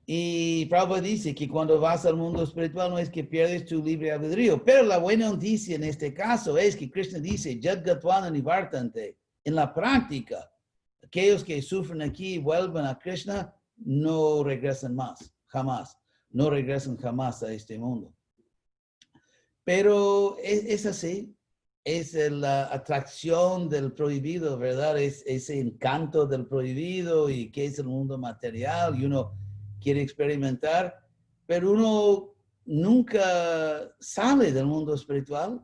Y Prabhupada dice que cuando vas al mundo espiritual no es que pierdes tu libre albedrío, pero la buena noticia en este caso es que Krishna dice, Jadgatwana Nivartante, en la práctica, aquellos que sufren aquí y vuelven a Krishna no regresan más, jamás, no regresan jamás a este mundo. Pero es así, es la atracción del prohibido, ¿verdad? Es ese encanto del prohibido y que es el mundo material y uno quiere experimentar, pero uno nunca sale del mundo espiritual.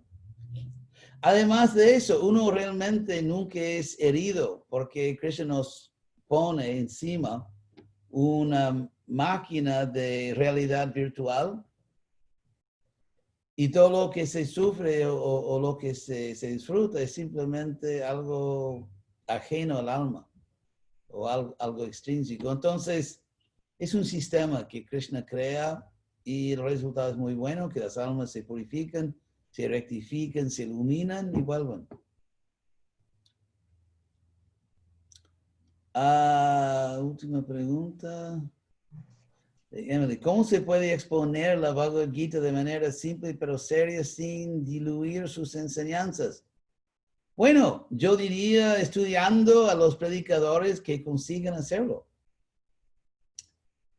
Además de eso, uno realmente nunca es herido porque Krishna nos pone encima una máquina de realidad virtual. Y todo lo que se sufre o lo que se disfruta es simplemente algo ajeno al alma o algo extrínseco. Entonces, es un sistema que Krishna crea y el resultado es muy bueno, que las almas se purifican, se rectifican, se iluminan y vuelven. Última pregunta. Emily, ¿cómo se puede exponer la Bhagavad Gita de manera simple pero seria sin diluir sus enseñanzas? Bueno, yo diría estudiando a los predicadores que consigan hacerlo.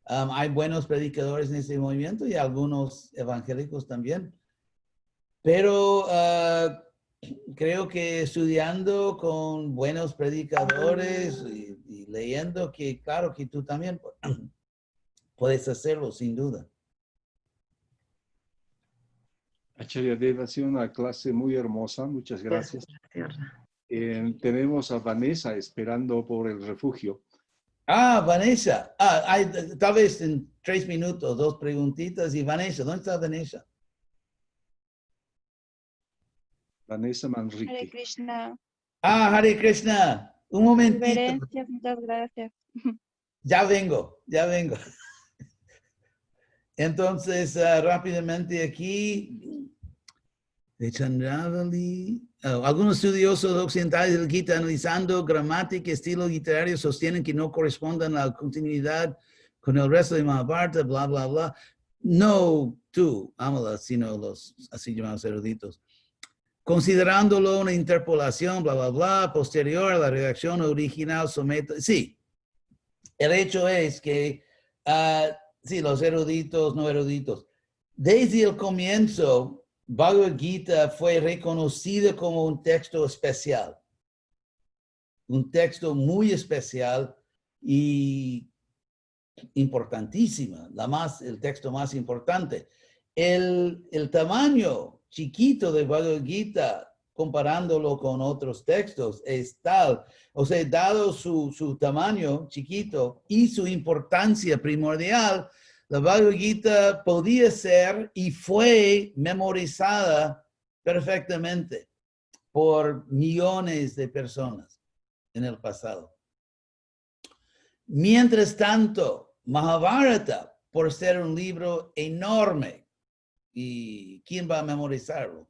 Hay buenos predicadores en este movimiento y algunos evangélicos también. Pero creo que estudiando con buenos predicadores y leyendo, que claro que tú también puedes hacerlo, sin duda. Acharya Dev, ha sido una clase muy hermosa, muchas gracias. Tenemos a Vanessa esperando por el refugio. Vanessa. Tal vez en 3 minutos, 2 preguntitas. Y Vanessa, ¿dónde está Vanessa? Vanessa Manrique. Hare Krishna. Hare Krishna. Un momentito. Reverencias, muchas gracias. Ya vengo. Entonces, rápidamente aquí, de Chandravali. Algunos estudiosos occidentales del Gita analizando gramática y estilo literario sostienen que no corresponden a la continuidad con el resto de Mahabharata, bla, bla, bla. No tú, Amala, sino los así llamados eruditos. Considerándolo una interpolación, bla, bla, bla, posterior a la redacción original, sí. El hecho es que, sí, los eruditos, no eruditos, desde el comienzo, Bhagavad Gita fue reconocido como un texto especial, un texto muy especial y importantísimo, el texto más importante. El tamaño chiquito de Bhagavad Gita, comparándolo con otros textos, es tal, o sea, dado su tamaño chiquito y su importancia primordial, la Bhagavad Gita podía ser y fue memorizada perfectamente por millones de personas en el pasado. Mientras tanto, Mahabharata, por ser un libro enorme. ¿Y quién va a memorizarlo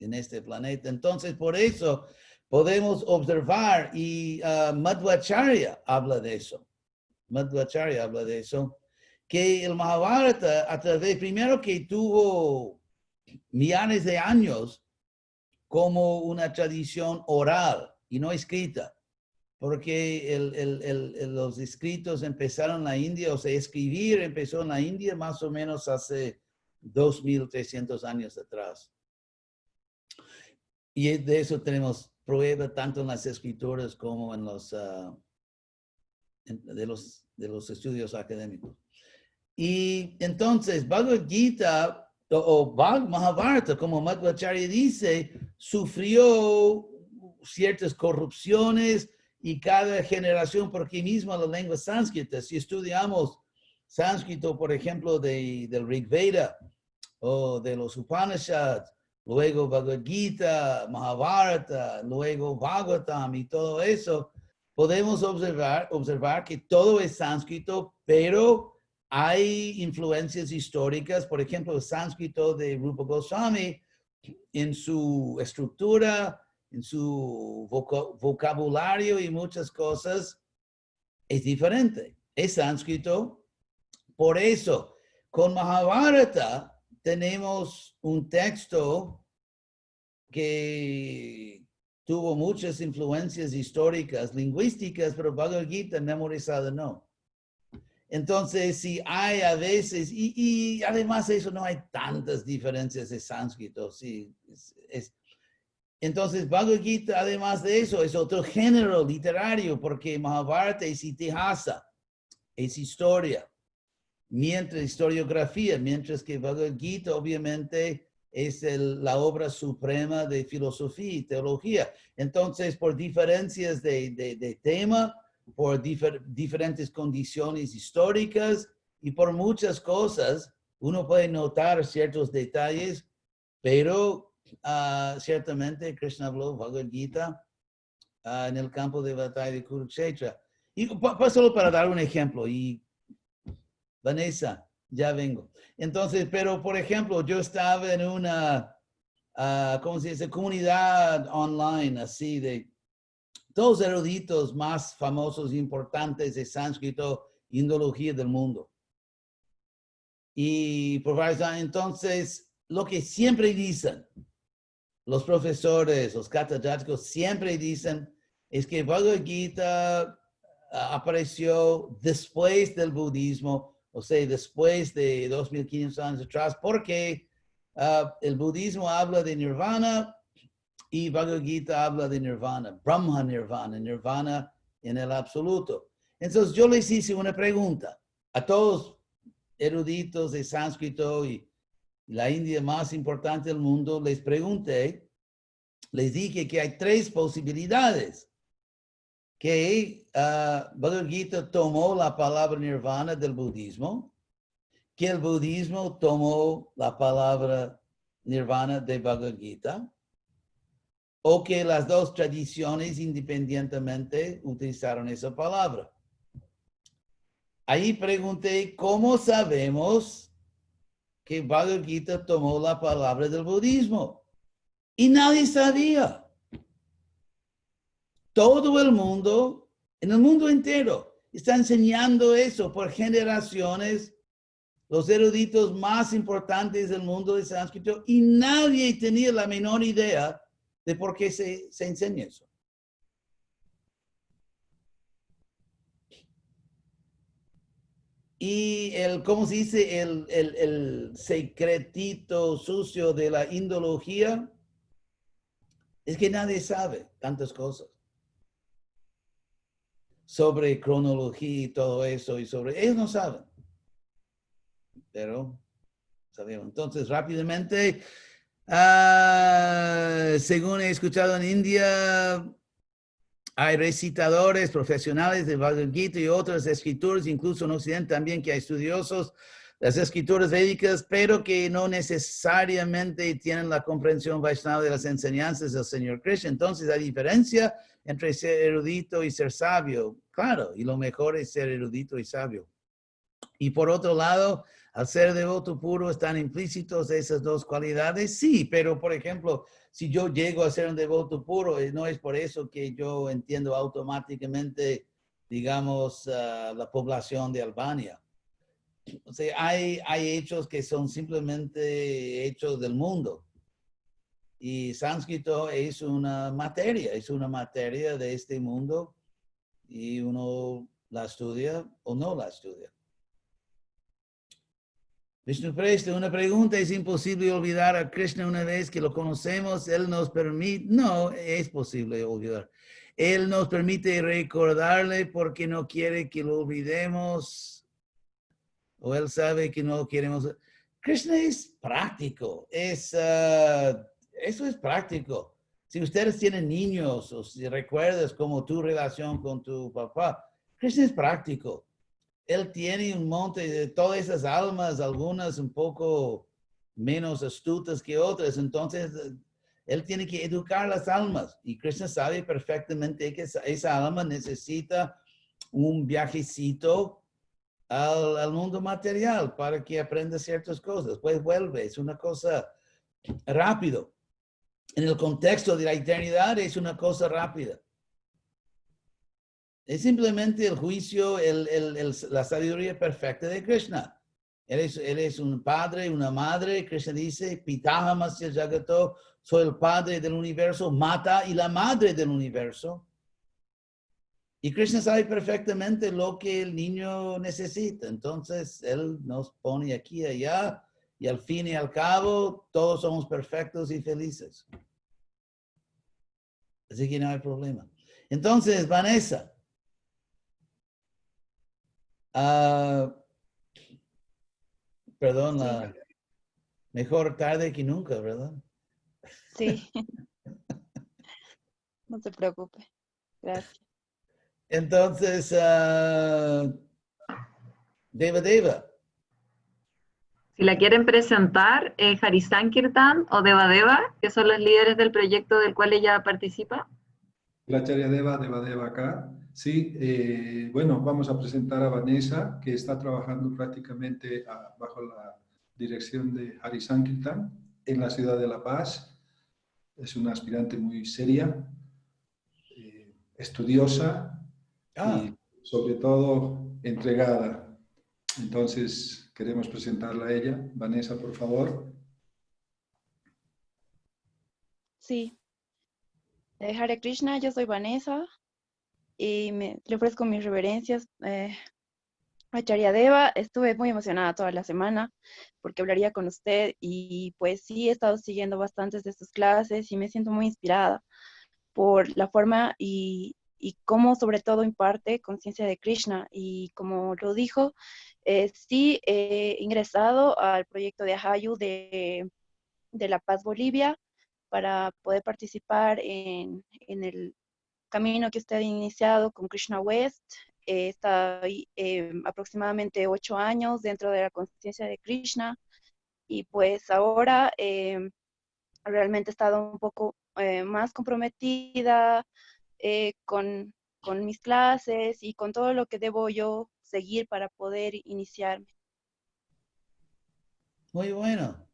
en este planeta? Entonces, por eso podemos observar, y Madhvacharya habla de eso. Madhvacharya habla de eso, que el Mahabharata, a través, primero que tuvo millares de años como una tradición oral y no escrita, porque los escritos empezaron en la India, o sea, escribir empezó en la India más o menos hace 2.300 años atrás. Y de eso tenemos prueba tanto en las escrituras como en de los estudios académicos. Y entonces, Bhagavad Gita o Mahabharata, como Madhvacharya dice, sufrió ciertas corrupciones y cada generación, porque mismo la lengua sánscrita, si estudiamos sánscrito, por ejemplo, del Rig Veda o de los Upanishads, luego Bhagavad Gita, Mahabharata, luego Bhagavatam y todo eso, podemos observar que todo es sánscrito, pero hay influencias históricas. Por ejemplo, el sánscrito de Rupa Goswami, en su estructura, en su vocabulario y muchas cosas, es diferente. Es sánscrito. Por eso, con Mahabharata tenemos un texto que tuvo muchas influencias históricas, lingüísticas, pero Bhagavad Gita memorizada no. Entonces, si hay a veces, y además de eso no hay tantas diferencias de sánscrito, sí, entonces, Bhagavad Gita, además de eso, es otro género literario, porque Mahabharata es itihasa, es historia, historiografía, mientras que Bhagavad Gita, obviamente, es la obra suprema de filosofía y teología. Entonces, por diferencias de tema, por diferentes condiciones históricas y por muchas cosas, uno puede notar ciertos detalles, pero ciertamente Krishna habló Bhagavad Gita en el campo de batalla de Kurukshetra. Y solo para dar un ejemplo, y Vanessa, ya vengo. Entonces, pero por ejemplo, yo estaba en una, ¿cómo se dice? Comunidad online, así de todos eruditos más famosos e importantes de sánscrito y indología del mundo. Y entonces, lo que siempre dicen, los profesores, los catedráticos siempre dicen, es que Bhagavad Gita apareció después del budismo, o sea, después de 2.500 años atrás, porque el budismo habla de nirvana y Bhagavad Gita habla de nirvana, Brahma nirvana, nirvana en el absoluto. Entonces yo les hice una pregunta a todos eruditos de sánscrito y la India más importante del mundo, les pregunté, les dije que hay tres posibilidades. Que Bhagavad Gita tomó la palabra nirvana del budismo, que el budismo tomó la palabra nirvana de Bhagavad Gita, o que las dos tradiciones independientemente utilizaron esa palabra. Ahí pregunté, ¿cómo sabemos que Bhagavad Gita tomó la palabra del budismo? Y nadie sabía. Todo el mundo, en el mundo entero, está enseñando eso por generaciones, los eruditos más importantes del mundo de sánscrito, y nadie tenía la menor idea de por qué se enseña eso. Y ¿cómo se dice? El secretito sucio de la indología es que nadie sabe tantas cosas sobre cronología y todo eso, y sobre ellos no saben, pero sabemos. Entonces, rápidamente, según he escuchado en India, hay recitadores profesionales de Bhagavad Gita y otras escrituras, incluso en Occidente también, que hay estudiosos de las escrituras védicas, pero que no necesariamente tienen la comprensión vaishnava de las enseñanzas del Señor Krishna. Entonces, hay diferencia entre ser erudito y ser sabio. Claro, y lo mejor es ser erudito y sabio. Y por otro lado, al ser devoto puro, ¿están implícitos esas dos cualidades? Sí, pero por ejemplo, si yo llego a ser un devoto puro, no es por eso que yo entiendo automáticamente, digamos, la población de Albania. O sea, hay hechos que son simplemente hechos del mundo. Y sánscrito es una materia de este mundo y uno la estudia o no la estudia. Vishnu Presta, una pregunta: ¿es imposible olvidar a Krishna una vez que lo conocemos? Él nos permite, no, es posible olvidar. Él nos permite recordarle porque no quiere que lo olvidemos, o él sabe que no lo queremos. Krishna es práctico, eso es práctico. Si ustedes tienen niños o si recuerdas como tu relación con tu papá, Krishna es práctico. Él tiene un monte de todas esas almas, algunas un poco menos astutas que otras. Entonces, él tiene que educar las almas. Y Krishna sabe perfectamente que esa alma necesita un viajecito al mundo material para que aprenda ciertas cosas. Pues vuelve, es una cosa rápido. En el contexto de la eternidad es una cosa rápida. Es simplemente el juicio, la sabiduría perfecta de Krishna. Él es un padre, una madre. Krishna dice, Pitahamasya Jagato, soy el padre del universo, Mata y la madre del universo. Y Krishna sabe perfectamente lo que el niño necesita. Entonces, él nos pone aquí y allá, y al fin y al cabo, todos somos perfectos y felices. Así que no hay problema. Entonces, Vanessa, perdón, Sí, mejor tarde que nunca, ¿verdad? sí, no se preocupe. Gracias. Entonces, Deva. Si la quieren presentar, Hari Sankirtan o Deva, que son los líderes del proyecto del cual ella participa. Glacharya Deva, Deva Deva acá. Sí, bueno, vamos a presentar a Vanessa, que está trabajando prácticamente bajo la dirección de Hari Sankirtan en la ciudad de La Paz. Es una aspirante muy seria, estudiosa y sobre todo entregada. Entonces, queremos presentarla a ella. Vanessa, por favor. Sí. Hare Krishna, yo soy Vanessa y le ofrezco mis reverencias a Acharya Deva. Estuve muy emocionada toda la semana porque hablaría con usted y pues sí, he estado siguiendo bastantes de sus clases y me siento muy inspirada por la forma y cómo sobre todo imparte conciencia de Krishna. Y como lo dijo, sí he ingresado al proyecto de Ahayu de La Paz, Bolivia, para poder participar en el camino que usted ha iniciado con Krishna West. Estoy aproximadamente 8 años dentro de la conciencia de Krishna y pues ahora realmente he estado un poco más comprometida con mis clases y con todo lo que debo yo seguir para poder iniciarme. Muy bueno.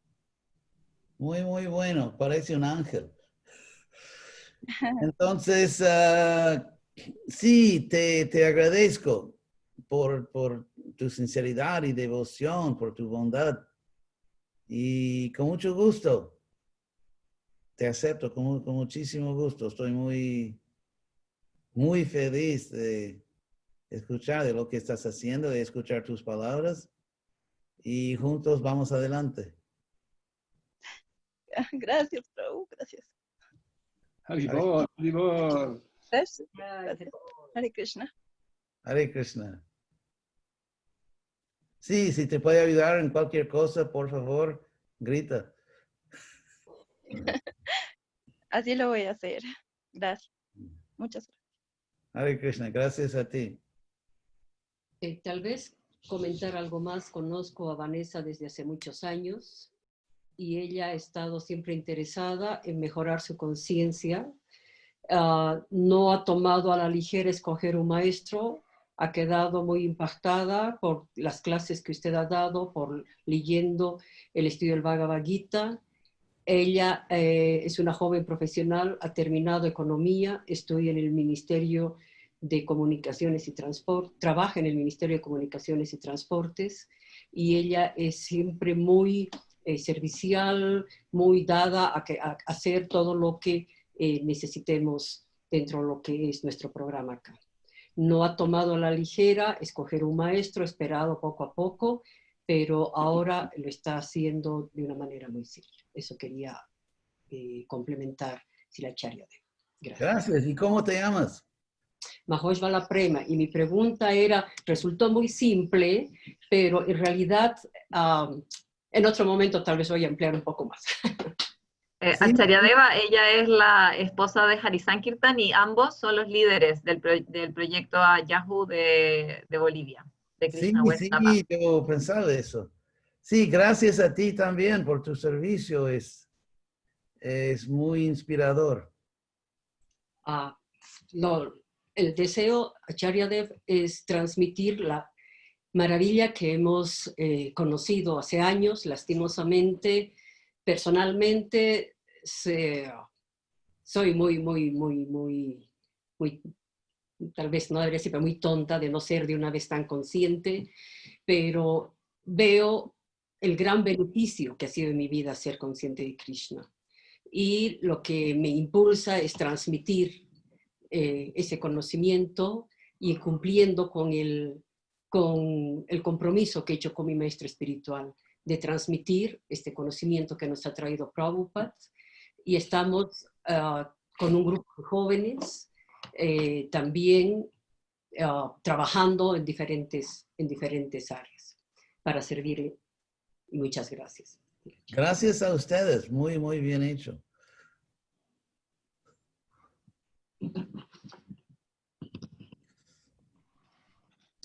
Muy, muy bueno. Parece un ángel. Entonces, sí, te agradezco por tu sinceridad y devoción, por tu bondad. Y con mucho gusto, te acepto con muchísimo gusto. Estoy muy, muy feliz de escuchar de lo que estás haciendo, de escuchar tus palabras. Y juntos vamos adelante. Gracias, Prabhu, gracias. Haribol, Haribol. Gracias. Gracias. Hare Krishna. Hare Krishna. Sí, si te puede ayudar en cualquier cosa, por favor, grita. Así lo voy a hacer. Gracias. Muchas gracias. Hare Krishna, gracias a ti. Tal vez comentar algo más. Conozco a Vanessa desde hace muchos años y ella ha estado siempre interesada en mejorar su conciencia. No ha tomado a la ligera escoger un maestro, ha quedado muy impactada por las clases que usted ha dado, por leyendo el estudio del Bhagavad Gita. Ella es una joven profesional, ha terminado economía, estudia en el Ministerio de Comunicaciones y Transportes, trabaja en el Ministerio de Comunicaciones y Transportes, y ella es siempre muy servicial, muy dada a hacer todo lo que necesitemos dentro de lo que es nuestro programa acá. No ha tomado a la ligera escoger un maestro, esperado poco a poco, pero ahora lo está haciendo de una manera muy seria. Eso quería complementar Silacharya Deva. Gracias. Gracias. ¿Y cómo te llamas? Mahesh Balaprema. Y mi pregunta resultó muy simple, pero en realidad en otro momento tal vez voy a ampliar un poco más. Acharya Deva, ella es la esposa de Harisankirtan y ambos son los líderes del proyecto a Yahoo de Bolivia, de Krishna West Sí, Napa. yo pensaba eso. Sí, gracias a ti también por tu servicio, es muy inspirador. El deseo, Acharya Dev, es transmitir la maravilla que hemos conocido hace años, lastimosamente. Personalmente, soy muy, tal vez no debería decir, pero muy tonta de no ser de una vez tan consciente, pero veo el gran beneficio que ha sido en mi vida ser consciente de Krishna. Y lo que me impulsa es transmitir ese conocimiento y cumpliendo con el compromiso que he hecho con mi maestro espiritual de transmitir este conocimiento que nos ha traído Prabhupada. Y estamos con un grupo de jóvenes también trabajando en diferentes áreas para servir. Muchas gracias. Gracias a ustedes, muy, muy bien hecho.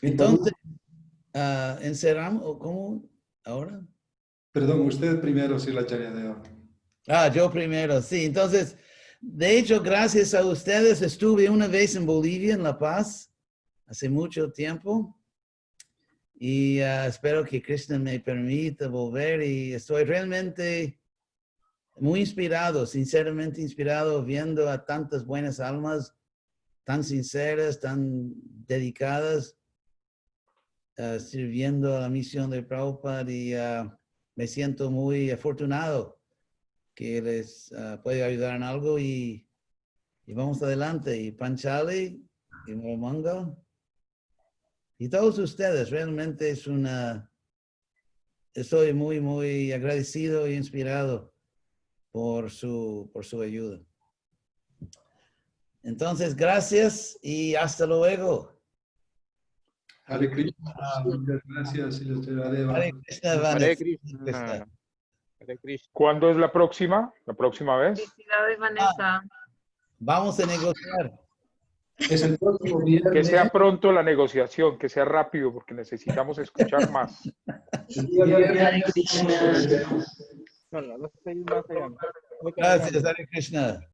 Entonces, encerramos, ¿cómo? ¿Ahora? Perdón, usted primero, Silacharya Deva. Yo primero, sí. Entonces, de hecho, gracias a ustedes, estuve una vez en Bolivia, en La Paz, hace mucho tiempo. Y espero que Krishna me permita volver. Y estoy realmente muy inspirado, sinceramente inspirado, viendo a tantas buenas almas, tan sinceras, tan dedicadas, sirviendo a la misión de Prabhupada. Y me siento muy afortunado que les puede ayudar en algo y vamos adelante. Y Panchali y Moramanga y todos ustedes, realmente estoy muy, muy agradecido e inspirado por su ayuda. Entonces, gracias y hasta luego. Hare Krishna. Muchas gracias, Silacharya Deva. Hare Krishna, Vanessa. Hare Krishna. Hare Krishna. ¿Cuándo es la próxima? ¿La próxima vez? Felicidades, Vanessa. Vamos a negociar. Es el próximo viernes. Que sea pronto la negociación, que sea rápido, porque necesitamos escuchar más. Hare Krishna. No, no, no estoy más allá. Gracias, Hare Krishna.